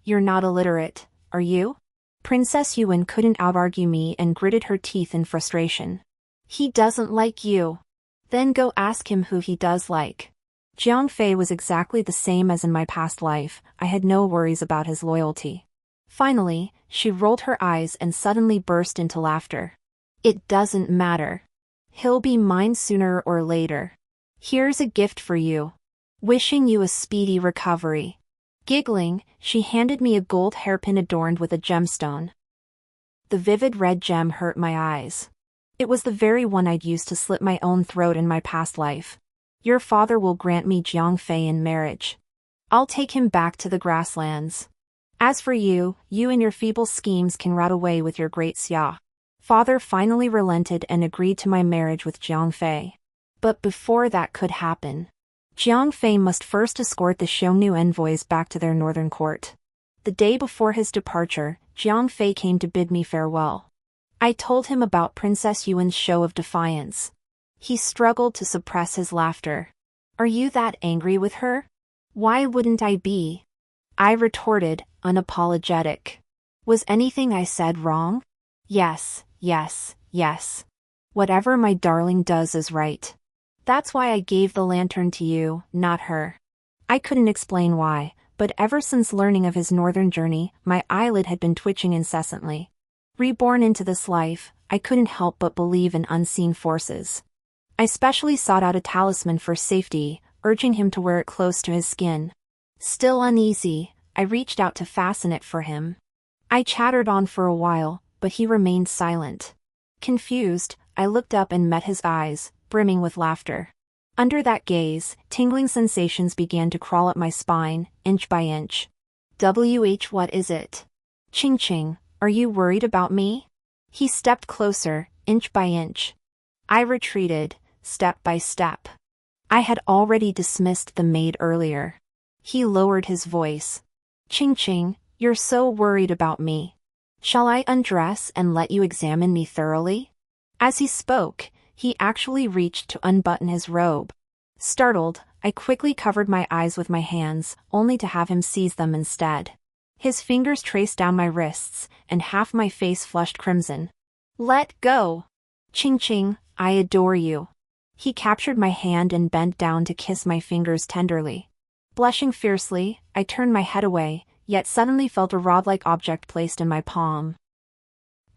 you're not illiterate, are you?" Princess Yuan couldn't outargue me and gritted her teeth in frustration. "He doesn't like you. Then go ask him who he does like." Jiang Fei was exactly the same as in my past life, I had no worries about his loyalty. Finally, she rolled her eyes and suddenly burst into laughter. "It doesn't matter. He'll be mine sooner or later. Here's a gift for you. Wishing you a speedy recovery." Giggling, she handed me a gold hairpin adorned with a gemstone. The vivid red gem hurt my eyes. It was the very one I'd used to slit my own throat in my past life. "Your father will grant me Jiang Fei in marriage. I'll take him back to the grasslands. As for you, you and your feeble schemes can rot away with your great Xia." Father finally relented and agreed to my marriage with Jiang Fei. But before that could happen, Jiang Fei must first escort the Xiongnu envoys back to their northern court. The day before his departure, Jiang Fei came to bid me farewell. I told him about Princess Yuan's show of defiance. He struggled to suppress his laughter. "Are you that angry with her?" "Why wouldn't I be?" I retorted, unapologetic. "Was anything I said wrong?" Yes. Whatever my darling does is right. That's why I gave the lantern to you, not her." I couldn't explain why, but ever since learning of his northern journey, my eyelid had been twitching incessantly. Reborn into this life, I couldn't help but believe in unseen forces. I specially sought out a talisman for safety, urging him to wear it close to his skin. Still uneasy, I reached out to fasten it for him. I chattered on for a while, but he remained silent. Confused, I looked up and met his eyes, brimming with laughter. Under that gaze, tingling sensations began to crawl up my spine, inch by inch. What is it? Ching ching, Are you worried about me? He stepped closer, inch by inch. I retreated, step by step. I had already dismissed the maid earlier. He lowered his voice. Ching Ching, you're so worried about me. Shall I undress and let you examine me thoroughly? As he spoke, he actually reached to unbutton his robe. Startled, I quickly covered my eyes with my hands, only to have him seize them instead. His fingers traced down my wrists, and half my face flushed crimson. Let go! Ching Ching, I adore you. He captured my hand and bent down to kiss my fingers tenderly. Blushing fiercely, I turned my head away, yet suddenly felt a rod-like object placed in my palm.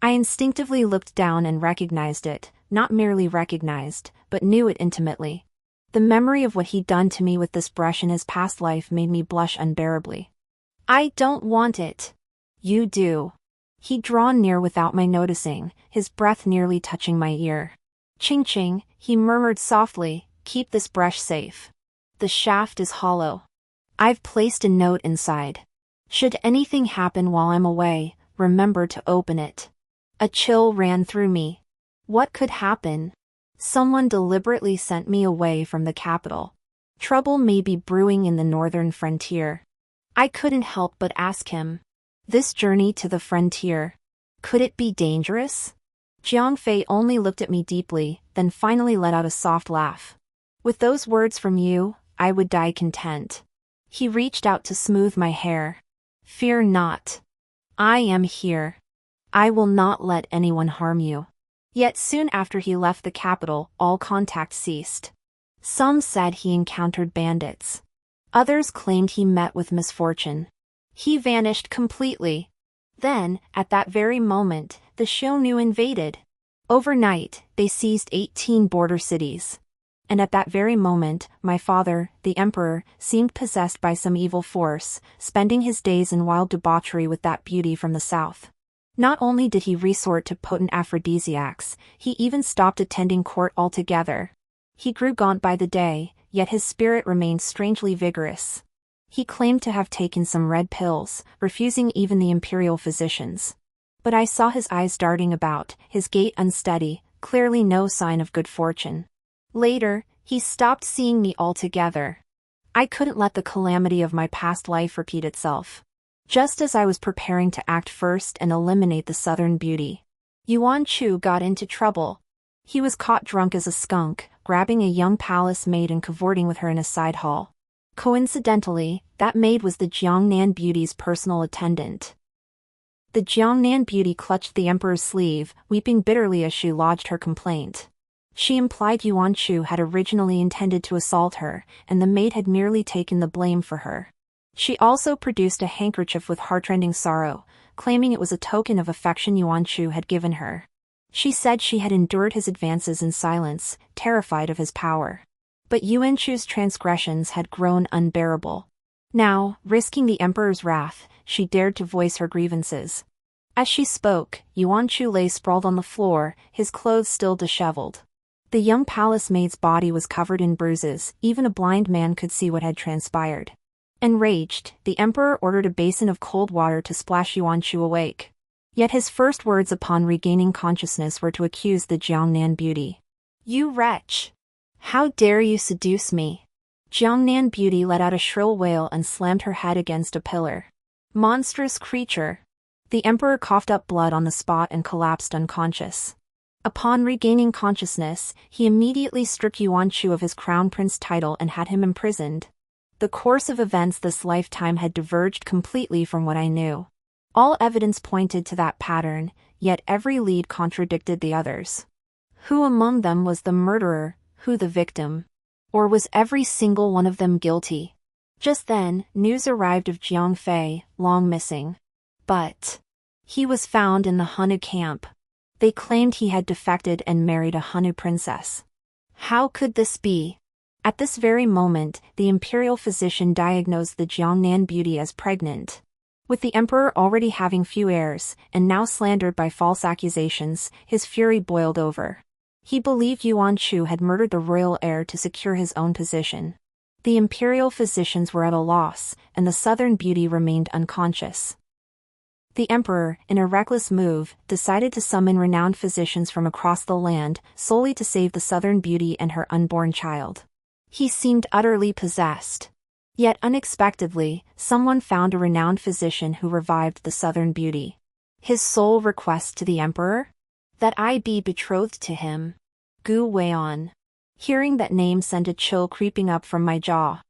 I instinctively looked down and recognized it, not merely recognized, but knew it intimately. The memory of what he'd done to me with this brush in his past life made me blush unbearably. I don't want it. You do. He'd drawn near without my noticing, his breath nearly touching my ear. Ching Ching, he murmured softly, keep this brush safe. The shaft is hollow. I've placed a note inside. Should anything happen while I'm away, remember to open it. A chill ran through me. What could happen? Someone deliberately sent me away from the capital. Trouble may be brewing in the northern frontier. I couldn't help but ask him. This journey to the frontier, could it be dangerous? Jiang Fei only looked at me deeply, then finally let out a soft laugh. With those words from you, I would die content. He reached out to smooth my hair. Fear not. I am here. I will not let anyone harm you. Yet soon after he left the capital, all contact ceased. Some said he encountered bandits. Others claimed he met with misfortune. He vanished completely. Then, at that very moment, the Xiongnu invaded. Overnight, they seized 18 border cities. And at that very moment, my father, the emperor, seemed possessed by some evil force, spending his days in wild debauchery with that beauty from the south. Not only did he resort to potent aphrodisiacs, he even stopped attending court altogether. He grew gaunt by the day, yet his spirit remained strangely vigorous. He claimed to have taken some red pills, refusing even the imperial physicians. But I saw his eyes darting about, his gait unsteady, clearly no sign of good fortune. Later, he stopped seeing me altogether. I couldn't let the calamity of my past life repeat itself. Just as I was preparing to act first and eliminate the southern beauty, Yuan Chu got into trouble. He was caught drunk as a skunk, grabbing a young palace maid and cavorting with her in a side hall. Coincidentally, that maid was the Jiangnan beauty's personal attendant. The Jiangnan beauty clutched the emperor's sleeve, weeping bitterly as she lodged her complaint. She implied Yuan Chu had originally intended to assault her, and the maid had merely taken the blame for her. She also produced a handkerchief with heartrending sorrow, claiming it was a token of affection Yuan Chu had given her. She said she had endured his advances in silence, terrified of his power. But Yuan Chu's transgressions had grown unbearable. Now, risking the emperor's wrath, she dared to voice her grievances. As she spoke, Yuan Chu lay sprawled on the floor, his clothes still disheveled. The young palace maid's body was covered in bruises, even a blind man could see what had transpired. Enraged, the emperor ordered a basin of cold water to splash Yuan Chu awake. Yet his first words upon regaining consciousness were to accuse the Jiangnan beauty. You wretch! How dare you seduce me? Jiangnan beauty let out a shrill wail and slammed her head against a pillar. Monstrous creature! The emperor coughed up blood on the spot and collapsed unconscious. Upon regaining consciousness, he immediately stripped Yuan Chu of his crown prince title and had him imprisoned. The course of events this lifetime had diverged completely from what I knew. All evidence pointed to that pattern, yet every lead contradicted the others. Who among them was the murderer, who the victim? Or was every single one of them guilty? Just then, news arrived of Jiang Fei, long missing. But he was found in the Hunu camp. They claimed he had defected and married a Hunu princess. How could this be? At this very moment, the imperial physician diagnosed the Jiangnan beauty as pregnant. With the emperor already having few heirs, and now slandered by false accusations, his fury boiled over. He believed Yuan Chu had murdered the royal heir to secure his own position. The imperial physicians were at a loss, and the southern beauty remained unconscious. The emperor, in a reckless move, decided to summon renowned physicians from across the land, solely to save the southern beauty and her unborn child. He seemed utterly possessed. Yet unexpectedly, someone found a renowned physician who revived the southern beauty. His sole request to the emperor? That I be betrothed to him. Gu Weian. Hearing that name sent a chill creeping up from my jaw.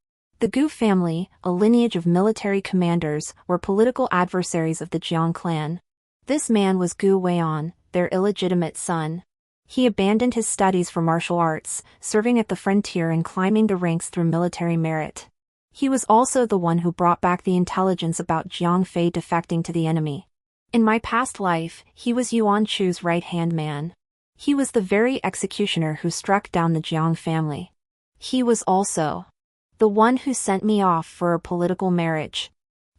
The Gu family, a lineage of military commanders, were political adversaries of the Jiang clan. This man was Gu Weian, their illegitimate son. He abandoned his studies for martial arts, serving at the frontier and climbing the ranks through military merit. He was also the one who brought back the intelligence about Jiang Fei defecting to the enemy. In my past life, he was Yuan Chu's right-hand man. He was the very executioner who struck down the Jiang family. He was also the one who sent me off for a political marriage.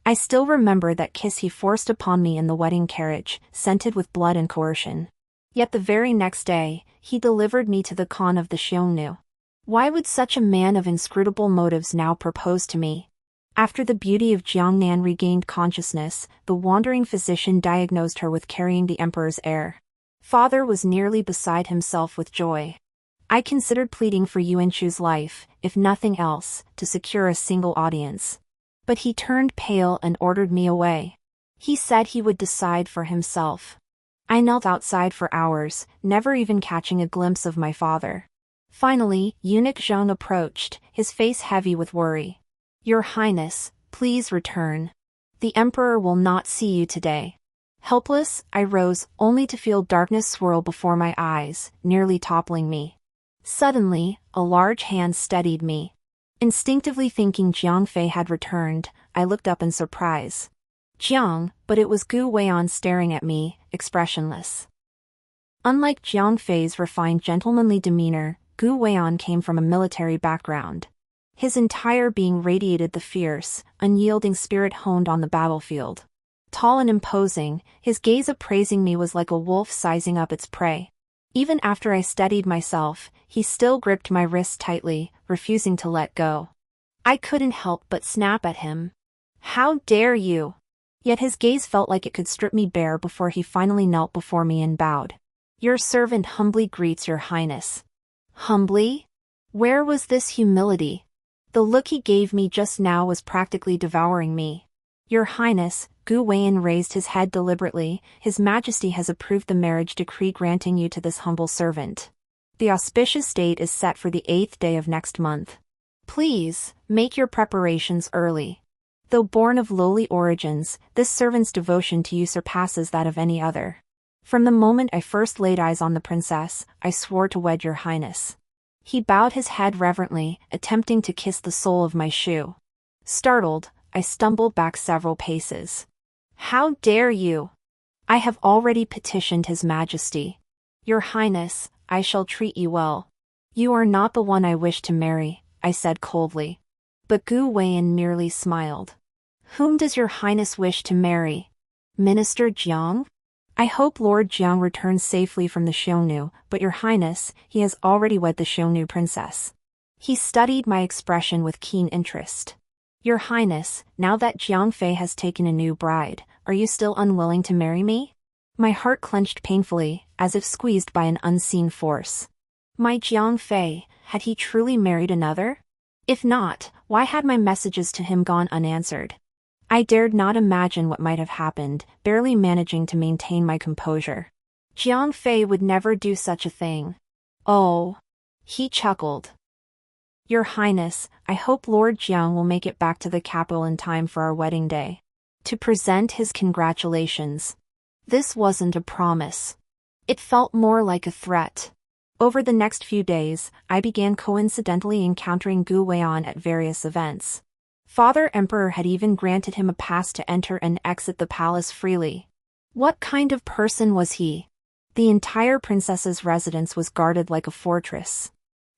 I still remember that kiss he forced upon me in the wedding carriage, scented with blood and coercion. Yet the very next day, he delivered me to the Khan of the Xiongnu. Why would such a man of inscrutable motives now propose to me? After the beauty of Jiangnan regained consciousness, the wandering physician diagnosed her with carrying the emperor's heir. Father was nearly beside himself with joy. I considered pleading for Yuan Chu's life, if nothing else, to secure a single audience. But he turned pale and ordered me away. He said he would decide for himself. I knelt outside for hours, never even catching a glimpse of my father. Finally, Eunuch Zheng approached, his face heavy with worry. Your Highness, please return. The Emperor will not see you today. Helpless, I rose, only to feel darkness swirl before my eyes, nearly toppling me. Suddenly, a large hand steadied me. Instinctively thinking Jiang Fei had returned, I looked up in surprise. Jiang, but it was Gu Weian staring at me, expressionless. Unlike Jiang Fei's refined gentlemanly demeanor, Gu Weian came from a military background. His entire being radiated the fierce, unyielding spirit honed on the battlefield. Tall and imposing, his gaze appraising me was like a wolf sizing up its prey. Even after I steadied myself, he still gripped my wrist tightly, refusing to let go. I couldn't help but snap at him. How dare you? Yet his gaze felt like it could strip me bare before he finally knelt before me and bowed. Your servant humbly greets your highness. Humbly? Where was this humility? The look he gave me just now was practically devouring me. Your highness, Gu Weian raised his head deliberately, his majesty has approved the marriage decree granting you to this humble servant. The auspicious date is set for the 8th day of next month. Please, make your preparations early. Though born of lowly origins, this servant's devotion to you surpasses that of any other. From the moment I first laid eyes on the princess, I swore to wed your highness. He bowed his head reverently, attempting to kiss the sole of my shoe. Startled, I stumbled back several paces. How dare you? I have already petitioned His Majesty. Your Highness, I shall treat you well. You are not the one I wish to marry, I said coldly. But Gu Weian merely smiled. Whom does your Highness wish to marry? Minister Jiang? I hope Lord Jiang returns safely from the Xiongnu, but your Highness, he has already wed the Xiongnu princess. He studied my expression with keen interest. Your Highness, now that Jiang Fei has taken a new bride, are you still unwilling to marry me? My heart clenched painfully, as if squeezed by an unseen force. My Jiang Fei, had he truly married another? If not, why had my messages to him gone unanswered? I dared not imagine what might have happened, barely managing to maintain my composure. Jiang Fei would never do such a thing. Oh. He chuckled. Your Highness, I hope Lord Jiang will make it back to the capital in time for our wedding day. To present his congratulations. This wasn't a promise. It felt more like a threat. Over the next few days, I began coincidentally encountering Gu Weian at various events. Father Emperor had even granted him a pass to enter and exit the palace freely. What kind of person was he? The entire princess's residence was guarded like a fortress.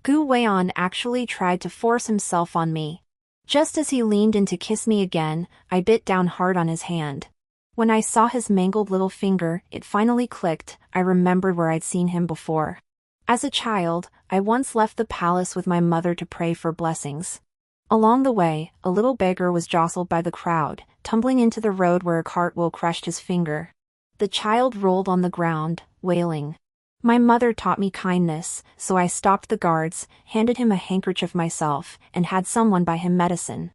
Gu Weian actually tried to force himself on me. Just as he leaned in to kiss me again, I bit down hard on his hand. When I saw his mangled little finger, it finally clicked. I remembered where I'd seen him before. As a child, I once left the palace with my mother to pray for blessings. Along the way, a little beggar was jostled by the crowd, tumbling into the road where a cartwheel crushed his finger. The child rolled on the ground, wailing. My mother taught me kindness, so I stopped the guards, handed him a handkerchief myself, and had someone buy him medicine.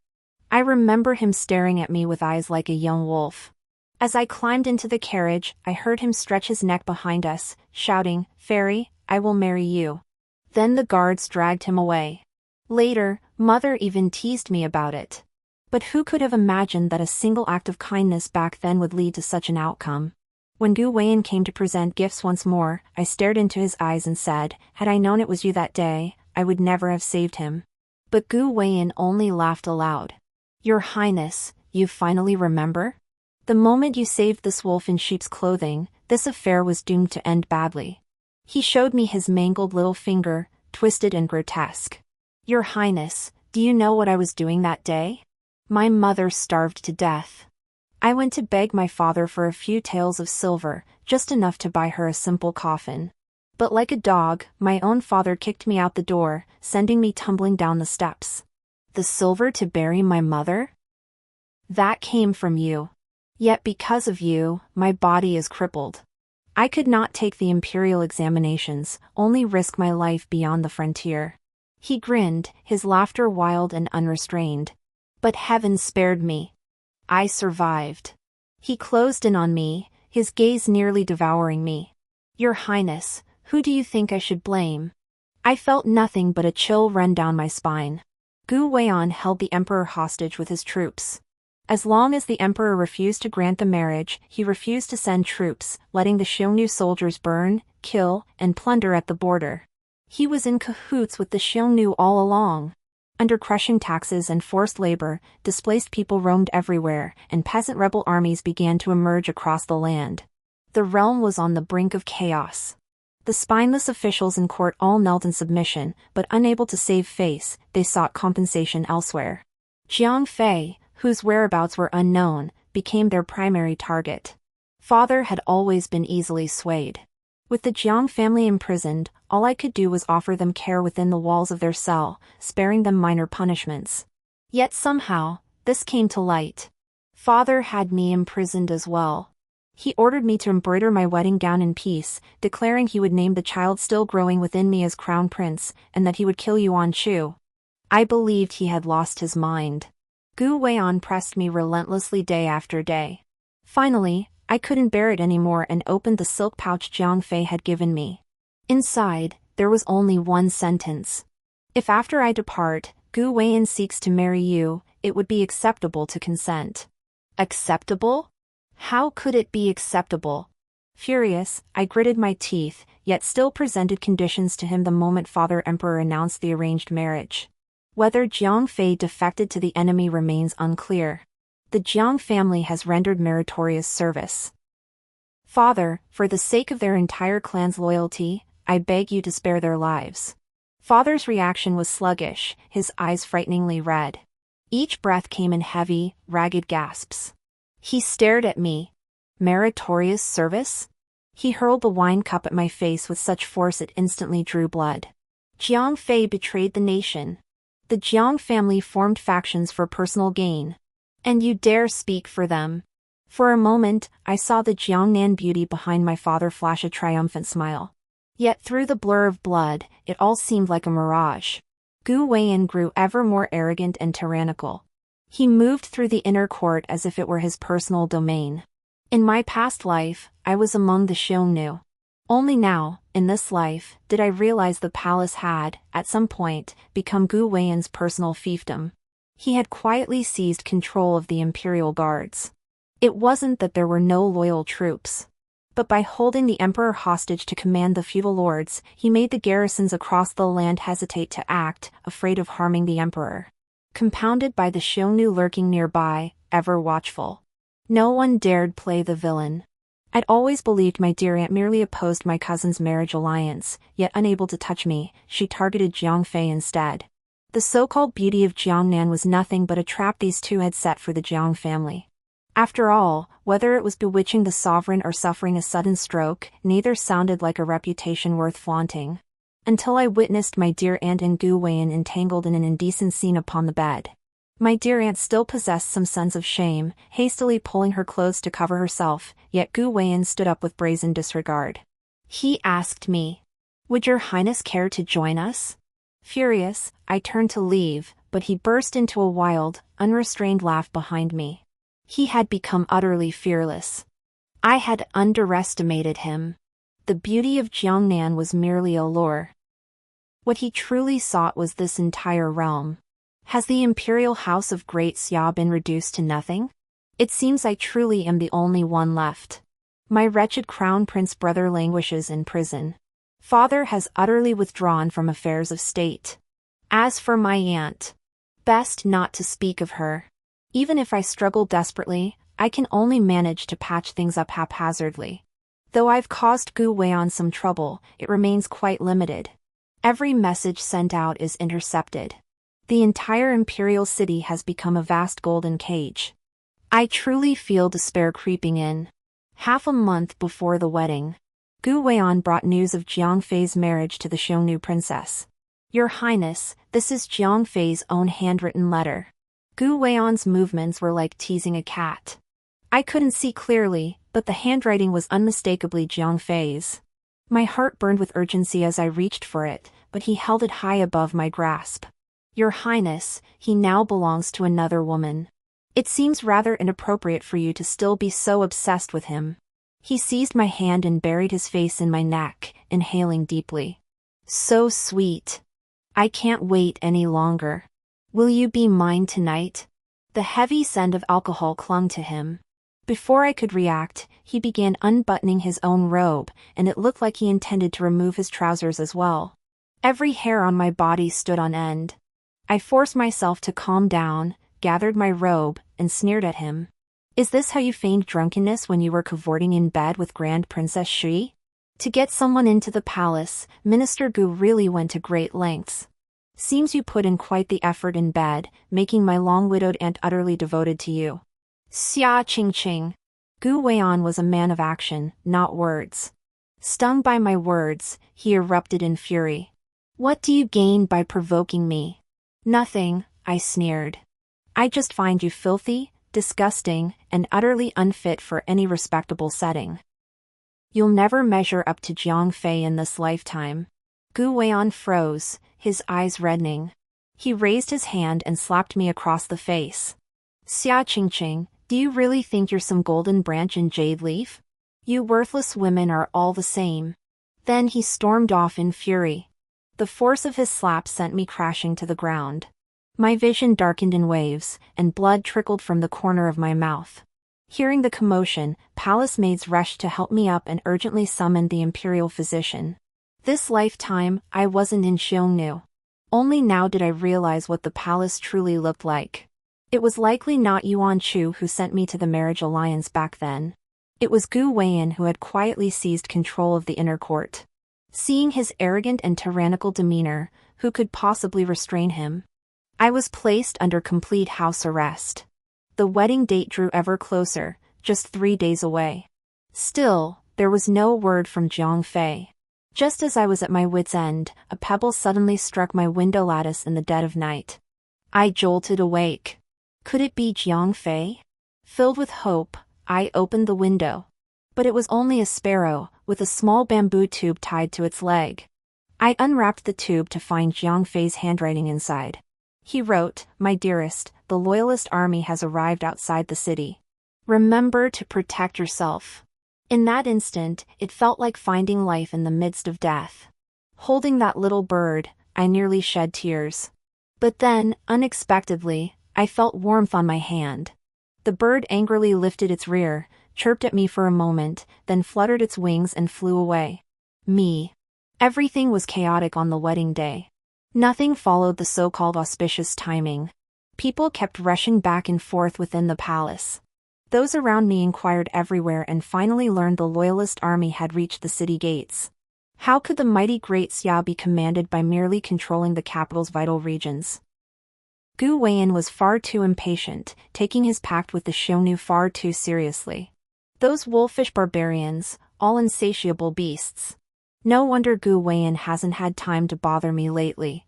I remember him staring at me with eyes like a young wolf. As I climbed into the carriage, I heard him stretch his neck behind us, shouting, "Fairy, I will marry you." Then the guards dragged him away. Later, Mother even teased me about it. But who could have imagined that a single act of kindness back then would lead to such an outcome? When Gu Weiyan came to present gifts once more, I stared into his eyes and said, "Had I known it was you that day, I would never have saved him." But Gu Weiyan only laughed aloud. "Your Highness, you finally remember? The moment you saved this wolf in sheep's clothing, this affair was doomed to end badly." He showed me his mangled little finger, twisted and grotesque. "Your Highness, do you know what I was doing that day? My mother starved to death. I went to beg my father for a few taels of silver, just enough to buy her a simple coffin. But like a dog, my own father kicked me out the door, sending me tumbling down the steps. The silver to bury my mother? That came from you. Yet because of you, my body is crippled. I could not take the imperial examinations, only risk my life beyond the frontier." He grinned, his laughter wild and unrestrained. "But heaven spared me. I survived." He closed in on me, his gaze nearly devouring me. "Your Highness, who do you think I should blame?" I felt nothing but a chill run down my spine. Gu Weiyan held the emperor hostage with his troops. As long as the emperor refused to grant the marriage, he refused to send troops, letting the Xiongnu soldiers burn, kill, and plunder at the border. He was in cahoots with the Xiongnu all along. Under crushing taxes and forced labor, displaced people roamed everywhere, and peasant rebel armies began to emerge across the land. The realm was on the brink of chaos. The spineless officials in court all knelt in submission, but unable to save face, they sought compensation elsewhere. Jiang Fei, whose whereabouts were unknown, became their primary target. Father had always been easily swayed. With the Jiang family imprisoned, all I could do was offer them care within the walls of their cell, sparing them minor punishments. Yet somehow, this came to light. Father had me imprisoned as well. He ordered me to embroider my wedding gown in peace, declaring he would name the child still growing within me as crown prince, and that he would kill Yuan Shu. I believed he had lost his mind. Gu Weiyan pressed me relentlessly day after day. Finally, I couldn't bear it anymore and opened the silk pouch Jiang Fei had given me. Inside, there was only one sentence. "If after I depart, Gu Weiyan seeks to marry you, it would be acceptable to consent." Acceptable? How could it be acceptable? Furious, I gritted my teeth, yet still presented conditions to him the moment Father Emperor announced the arranged marriage. Whether Jiang Fei defected to the enemy remains unclear. The Jiang family has rendered meritorious service. Father, for the sake of their entire clan's loyalty, I beg you to spare their lives. Father's reaction was sluggish, his eyes frighteningly red. Each breath came in heavy, ragged gasps. He stared at me. Meritorious service? He hurled the wine cup at my face with such force it instantly drew blood. Jiang Fei betrayed the nation. The Jiang family formed factions for personal gain. And you dare speak for them? For a moment, I saw the Jiangnan beauty behind my father flash a triumphant smile. Yet through the blur of blood, it all seemed like a mirage. Gu Weiyan grew ever more arrogant and tyrannical. He moved through the inner court as if it were his personal domain. In my past life, I was among the Xiongnu. Only now, in this life, did I realize the palace had, at some point, become Gu Weiyan's personal fiefdom. He had quietly seized control of the imperial guards. It wasn't that there were no loyal troops. But by holding the emperor hostage to command the feudal lords, he made the garrisons across the land hesitate to act, afraid of harming the emperor. Compounded by the Xiongnu lurking nearby, ever watchful. No one dared play the villain. I'd always believed my dear aunt merely opposed my cousin's marriage alliance, yet unable to touch me, she targeted Jiang Fei instead. The so-called beauty of Jiangnan was nothing but a trap these two had set for the Jiang family. After all, whether it was bewitching the sovereign or suffering a sudden stroke, neither sounded like a reputation worth flaunting. until I witnessed my dear aunt and Gu Weian entangled in an indecent scene upon the bed. My dear aunt still possessed some sense of shame, hastily pulling her clothes to cover herself, yet Gu Weian stood up with brazen disregard. He asked me, "Would your highness care to join us?" Furious, I turned to leave, but he burst into a wild, unrestrained laugh behind me. He had become utterly fearless. I had underestimated him. The beauty of Jiangnan was merely a lure. What he truly sought was this entire realm. Has the imperial house of Great Xia been reduced to nothing? It seems I truly am the only one left. My wretched crown prince brother languishes in prison. Father has utterly withdrawn from affairs of state. As for my aunt, best not to speak of her. Even if I struggle desperately, I can only manage to patch things up haphazardly. Though I've caused Gu Weian some trouble, it remains quite limited. Every message sent out is intercepted. The entire imperial city has become a vast golden cage. I truly feel despair creeping in. Half a month before the wedding, Gu Weian brought news of Jiang Fei's marriage to the Xiongnu princess. Your Highness, this is Jiang Fei's own handwritten letter. Gu Weian's movements were like teasing a cat. I couldn't see clearly, but the handwriting was unmistakably Jiang Fei's. My heart burned with urgency as I reached for it, but he held it high above my grasp. Your Highness, he now belongs to another woman. It seems rather inappropriate for you to still be so obsessed with him. He seized my hand and buried his face in my neck, inhaling deeply. So sweet. I can't wait any longer. Will you be mine tonight? The heavy scent of alcohol clung to him. Before I could react, he began unbuttoning his own robe, and it looked like he intended to remove his trousers as well. Every hair on my body stood on end. I forced myself to calm down, gathered my robe, and sneered at him. Is this how you feigned drunkenness when you were cavorting in bed with Grand Princess Shi? To get someone into the palace, Minister Gu really went to great lengths. Seems you put in quite the effort in bed, making my long-widowed aunt utterly devoted to you. Xia Qingqing. Gu Weian was a man of action, not words. Stung by my words, he erupted in fury. What do you gain by provoking me? Nothing, I sneered. I just find you filthy, disgusting, and utterly unfit for any respectable setting. You'll never measure up to Jiang Fei in this lifetime. Gu Weian froze, his eyes reddening. He raised his hand and slapped me across the face. Xia Qingqing, do you really think you're some golden branch and jade leaf? You worthless women are all the same. Then he stormed off in fury. The force of his slap sent me crashing to the ground. My vision darkened in waves, and blood trickled from the corner of my mouth. Hearing the commotion, palace maids rushed to help me up and urgently summoned the imperial physician. This lifetime, I wasn't in Xiongnu. Only now did I realize what the palace truly looked like. It was likely not Yuan Chu who sent me to the marriage alliance back then. It was Gu Weian who had quietly seized control of the inner court. Seeing his arrogant and tyrannical demeanor, who could possibly restrain him? I was placed under complete house arrest. The wedding date drew ever closer, just 3 days away. Still, there was no word from Jiang Fei. Just as I was at my wit's end, a pebble suddenly struck my window lattice in the dead of night. I jolted awake. Could it be Jiang Fei? Filled with hope, I opened the window. But it was only a sparrow, with a small bamboo tube tied to its leg. I unwrapped the tube to find Jiang Fei's handwriting inside. He wrote, "My dearest, the loyalist army has arrived outside the city. Remember to protect yourself." In that instant, it felt like finding life in the midst of death. Holding that little bird, I nearly shed tears. But then, unexpectedly, I felt warmth on my hand. The bird angrily lifted its rear, chirped at me for a moment, then fluttered its wings and flew away. Me. Everything was chaotic on the wedding day. Nothing followed the so-called auspicious timing. People kept rushing back and forth within the palace. Those around me inquired everywhere and finally learned the loyalist army had reached the city gates. How could the mighty Great Xia be commanded by merely controlling the capital's vital regions? Gu Weian was far too impatient, taking his pact with the Xiongnu far too seriously. Those wolfish barbarians, all insatiable beasts. No wonder Gu Weiyan hasn't had time to bother me lately.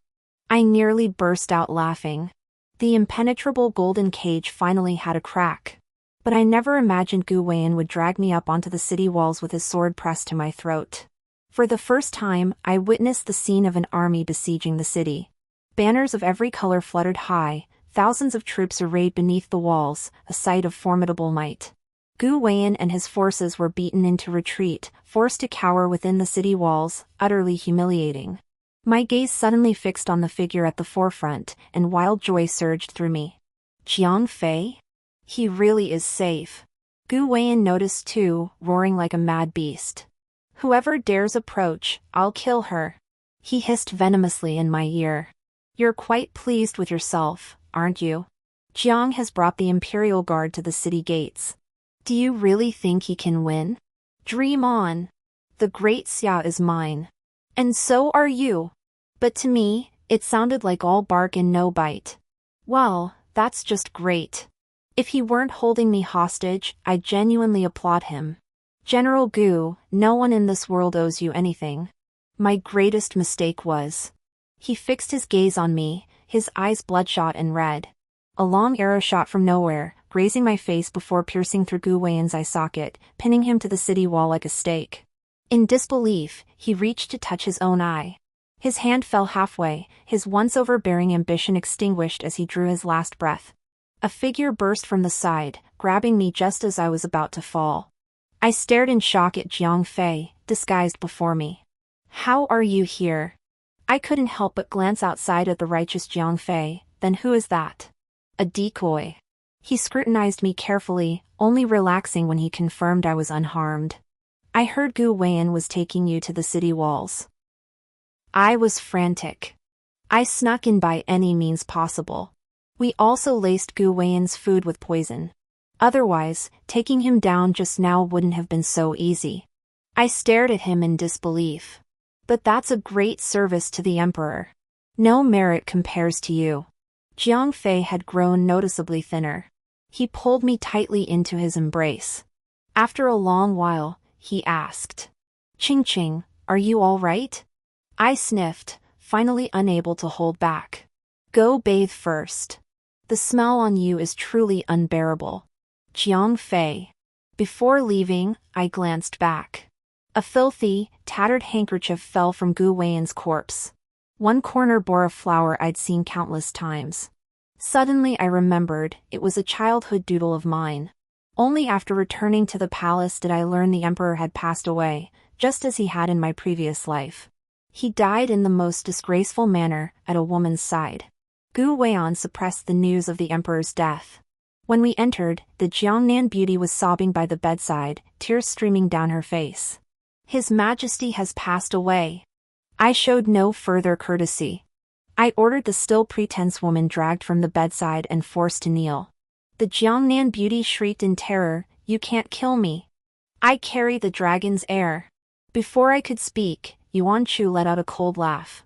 I nearly burst out laughing. The impenetrable golden cage finally had a crack. But I never imagined Gu Weiyan would drag me up onto the city walls with his sword pressed to my throat. For the first time, I witnessed the scene of an army besieging the city. Banners of every color fluttered high, thousands of troops arrayed beneath the walls, a sight of formidable might. Gu Weiyan and his forces were beaten into retreat, forced to cower within the city walls, utterly humiliating. My gaze suddenly fixed on the figure at the forefront, and wild joy surged through me. Jiang Fei? He really is safe. Gu Weiyan noticed too, roaring like a mad beast. Whoever dares approach, I'll kill her. He hissed venomously in my ear. You're quite pleased with yourself, aren't you? Jiang has brought the Imperial Guard to the city gates. Do you really think he can win? Dream on. The Great Xia is mine. And so are you. But to me, it sounded like all bark and no bite. Well, that's just great. If he weren't holding me hostage, I'd genuinely applaud him. General Gu, no one in this world owes you anything. My greatest mistake was. He fixed his gaze on me, his eyes bloodshot and red. A long arrow shot from nowhere, grazing my face before piercing through Gu Weiyan's eye socket, pinning him to the city wall like a stake. In disbelief, he reached to touch his own eye. His hand fell halfway, his once overbearing ambition extinguished as he drew his last breath. A figure burst from the side, grabbing me just as I was about to fall. I stared in shock at Jiang Fei, disguised before me. How are you here? I couldn't help but glance outside at the righteous Jiang Fei. Then who is that? A decoy. He scrutinized me carefully, only relaxing when he confirmed I was unharmed. I heard Gu Weiyan was taking you to the city walls. I was frantic. I snuck in by any means possible. We also laced Gu Weiyan's food with poison. Otherwise, taking him down just now wouldn't have been so easy. I stared at him in disbelief. But that's a great service to the Emperor. No merit compares to you. Jiang Fei had grown noticeably thinner. He pulled me tightly into his embrace. After a long while, he asked, Ching Ching, are you all right? I sniffed, finally unable to hold back. Go bathe first. The smell on you is truly unbearable. Jiang Fei. Before leaving, I glanced back. A filthy, tattered handkerchief fell from Gu Weiyan's corpse. One corner bore a flower I'd seen countless times. Suddenly I remembered, it was a childhood doodle of mine. Only after returning to the palace did I learn the emperor had passed away, just as he had in my previous life. He died in the most disgraceful manner, at a woman's side. Gu Weiyan suppressed the news of the emperor's death. When we entered, the Jiangnan beauty was sobbing by the bedside, tears streaming down her face. His Majesty has passed away. I showed no further courtesy. I ordered the still pretense woman dragged from the bedside and forced to kneel. The Jiangnan beauty shrieked in terror, You can't kill me. I carry the dragon's heir. Before I could speak, Yuan Chu let out a cold laugh.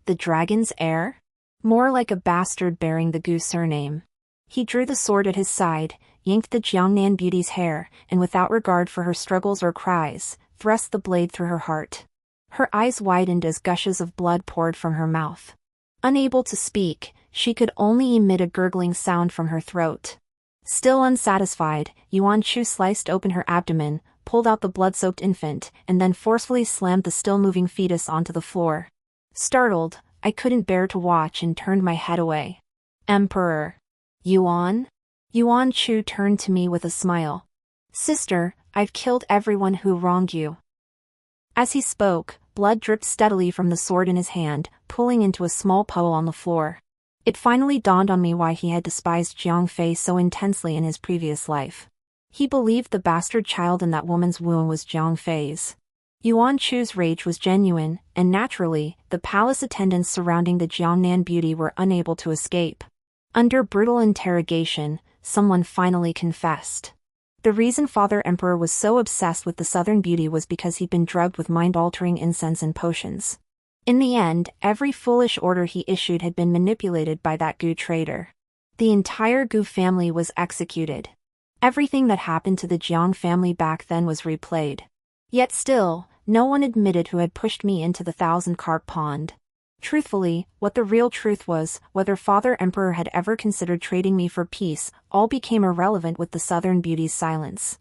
The dragon's heir? More like a bastard bearing the Gu surname. He drew the sword at his side, yanked the Jiangnan beauty's hair, and without regard for her struggles or cries, thrust the blade through her heart. Her eyes widened as gushes of blood poured from her mouth. Unable to speak, she could only emit a gurgling sound from her throat. Still unsatisfied, Yuan Chu sliced open her abdomen, pulled out the blood-soaked infant, and then forcefully slammed the still-moving fetus onto the floor. Startled, I couldn't bear to watch and turned my head away. Emperor. Yuan? Yuan Chu turned to me with a smile. Sister, I've killed everyone who wronged you. As he spoke, blood dripped steadily from the sword in his hand, pooling into a small puddle on the floor. It finally dawned on me why he had despised Jiang Fei so intensely in his previous life. He believed the bastard child in that woman's womb was Jiang Fei's. Yuan Chu's rage was genuine, and naturally, the palace attendants surrounding the Jiangnan beauty were unable to escape. Under brutal interrogation, someone finally confessed. The reason Father Emperor was so obsessed with the southern beauty was because he'd been drugged with mind-altering incense and potions. In the end, every foolish order he issued had been manipulated by that Gu traitor. The entire Gu family was executed. Everything that happened to the Jiang family back then was replayed. Yet still, no one admitted who had pushed me into the thousand-carp pond. Truthfully, what the real truth was, whether Father Emperor had ever considered trading me for peace, all became irrelevant with the Southern beauty's silence.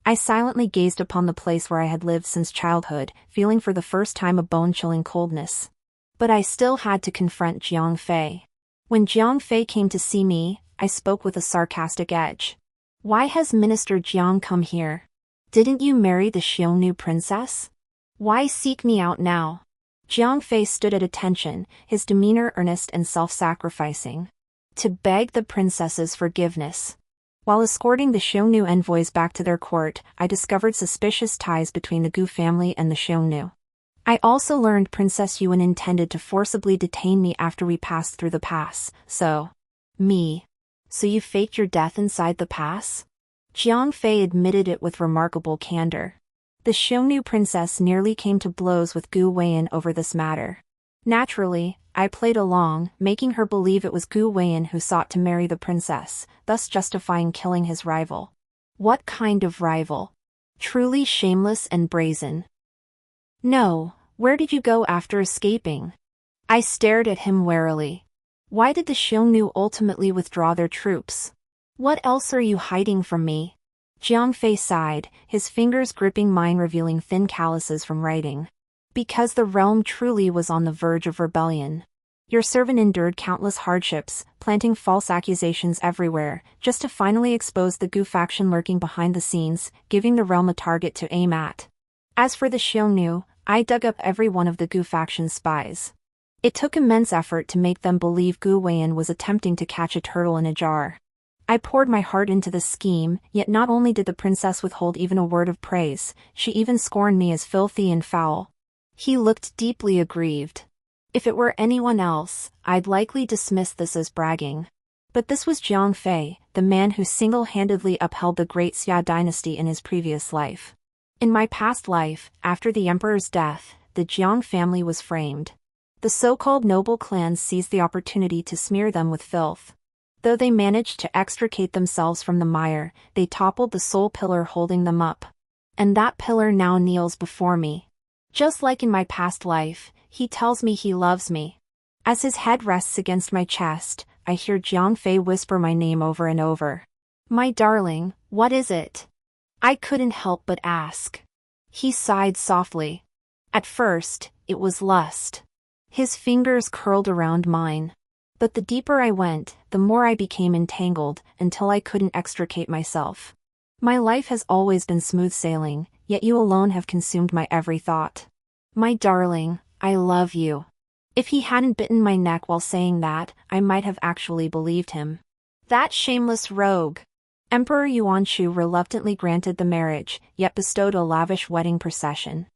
I silently gazed upon the place where I had lived since childhood, feeling for the first time a bone-chilling coldness. But I still had to confront Jiang Fei. When Jiang Fei came to see me, I spoke with a sarcastic edge. "Why has Minister Jiang come here? Didn't you marry the Xiongnu princess? Why seek me out now?" Jiang Fei stood at attention, his demeanor earnest and self-sacrificing. "To beg the princess's forgiveness." While escorting the Xiongnu envoys back to their court, I discovered suspicious ties between the Gu family and the Xiongnu. I also learned Princess Yuan intended to forcibly detain me after we passed through the pass, So you faked your death inside the pass? Jiang Fei admitted it with remarkable candor. The Xiongnu princess nearly came to blows with Gu Weiyan over this matter. Naturally, I played along, making her believe it was Gu Weiyan who sought to marry the princess, thus justifying killing his rival. What kind of rival? Truly shameless and brazen. "No, where did you go after escaping?" I stared at him warily. "Why did the Xiongnu ultimately withdraw their troops? What else are you hiding from me?" Jiang Fei sighed, his fingers gripping mine revealing thin calluses from writing. "Because the realm truly was on the verge of rebellion. Your servant endured countless hardships, planting false accusations everywhere, just to finally expose the Gu faction lurking behind the scenes, giving the realm a target to aim at. As for the Xiongnu, I dug up every one of the Gu faction's spies. It took immense effort to make them believe Gu Weiyan was attempting to catch a turtle in a jar. I poured my heart into the scheme, yet not only did the princess withhold even a word of praise, she even scorned me as filthy and foul." He looked deeply aggrieved. "If it were anyone else, I'd likely dismiss this as bragging. But this was Jiang Fei, the man who single-handedly upheld the great Xia dynasty in his previous life. In my past life, after the emperor's death, the Jiang family was framed. The so-called noble clans seized the opportunity to smear them with filth. Though they managed to extricate themselves from the mire, they toppled the sole pillar holding them up. And that pillar now kneels before me. Just like in my past life, he tells me he loves me. As his head rests against my chest, I hear Jiang Fei whisper my name over and over. "My darling, what is it?" I couldn't help but ask. He sighed softly. At first, it was lust. His fingers curled around mine. But the deeper I went, the more I became entangled, until I couldn't extricate myself. "My life has always been smooth sailing, yet you alone have consumed my every thought. My darling, I love you." If he hadn't bitten my neck while saying that, I might have actually believed him. That shameless rogue! Emperor Yuanshu reluctantly granted the marriage, yet bestowed a lavish wedding procession.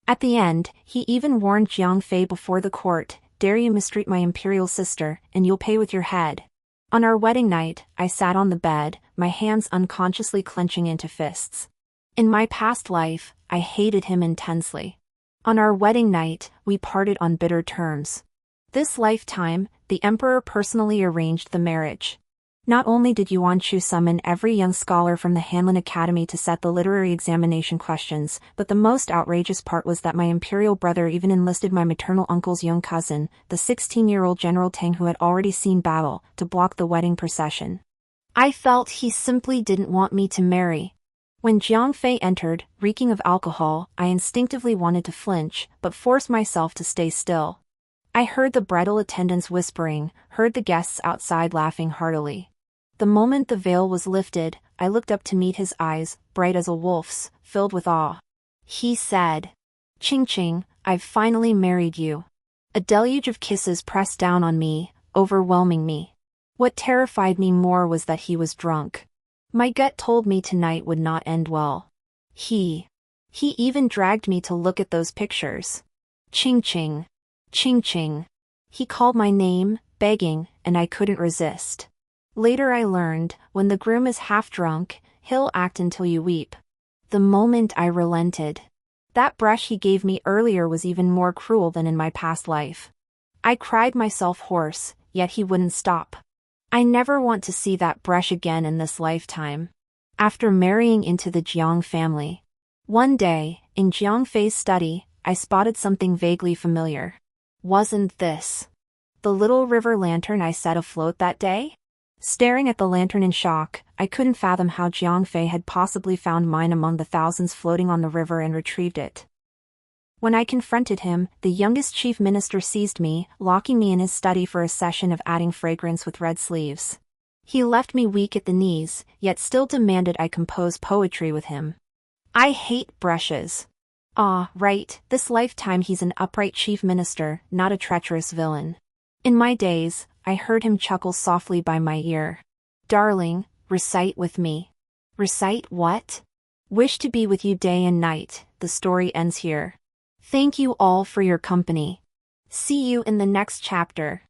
At the end, he even warned Jiang Fei before the court, "Dare you mistreat my imperial sister, and you'll pay with your head." On our wedding night, I sat on the bed, my hands unconsciously clenching into fists. In my past life, I hated him intensely. On our wedding night, we parted on bitter terms. This lifetime, the emperor personally arranged the marriage. Not only did Yuanshu summon every young scholar from the Hanlin Academy to set the literary examination questions, but the most outrageous part was that my imperial brother even enlisted my maternal uncle's young cousin, the 16-year-old General Tang who had already seen battle, to block the wedding procession. I felt he simply didn't want me to marry. When Jiang Fei entered, reeking of alcohol, I instinctively wanted to flinch, but forced myself to stay still. I heard the bridal attendants whispering, heard the guests outside laughing heartily. The moment the veil was lifted, I looked up to meet his eyes, bright as a wolf's, filled with awe. He said, "Ching Ching, I've finally married you." A deluge of kisses pressed down on me, overwhelming me. What terrified me more was that he was drunk. My gut told me tonight would not end well. He even dragged me to look at those pictures. Ching Ching. Ching Ching. He called my name, begging, and I couldn't resist. Later I learned, when the groom is half drunk, he'll act until you weep. The moment I relented. That brush he gave me earlier was even more cruel than in my past life. I cried myself hoarse, yet he wouldn't stop. I never want to see that brush again in this lifetime. After marrying into the Jiang family. One day, in Jiang Fei's study, I spotted something vaguely familiar. Wasn't this the little river lantern I set afloat that day? Staring at the lantern in shock, I couldn't fathom how Jiang Fei had possibly found mine among the thousands floating on the river and retrieved it. When I confronted him, the youngest chief minister seized me, locking me in his study for a session of adding fragrance with red sleeves. He left me weak at the knees, yet still demanded I compose poetry with him. I hate brushes. Ah, right, this lifetime he's an upright chief minister, not a treacherous villain. In my days, I heard him chuckle softly by my ear. Darling, recite with me. Recite what? Wish to be with you day and night, the story ends here. Thank you all for your company. See you in the next chapter.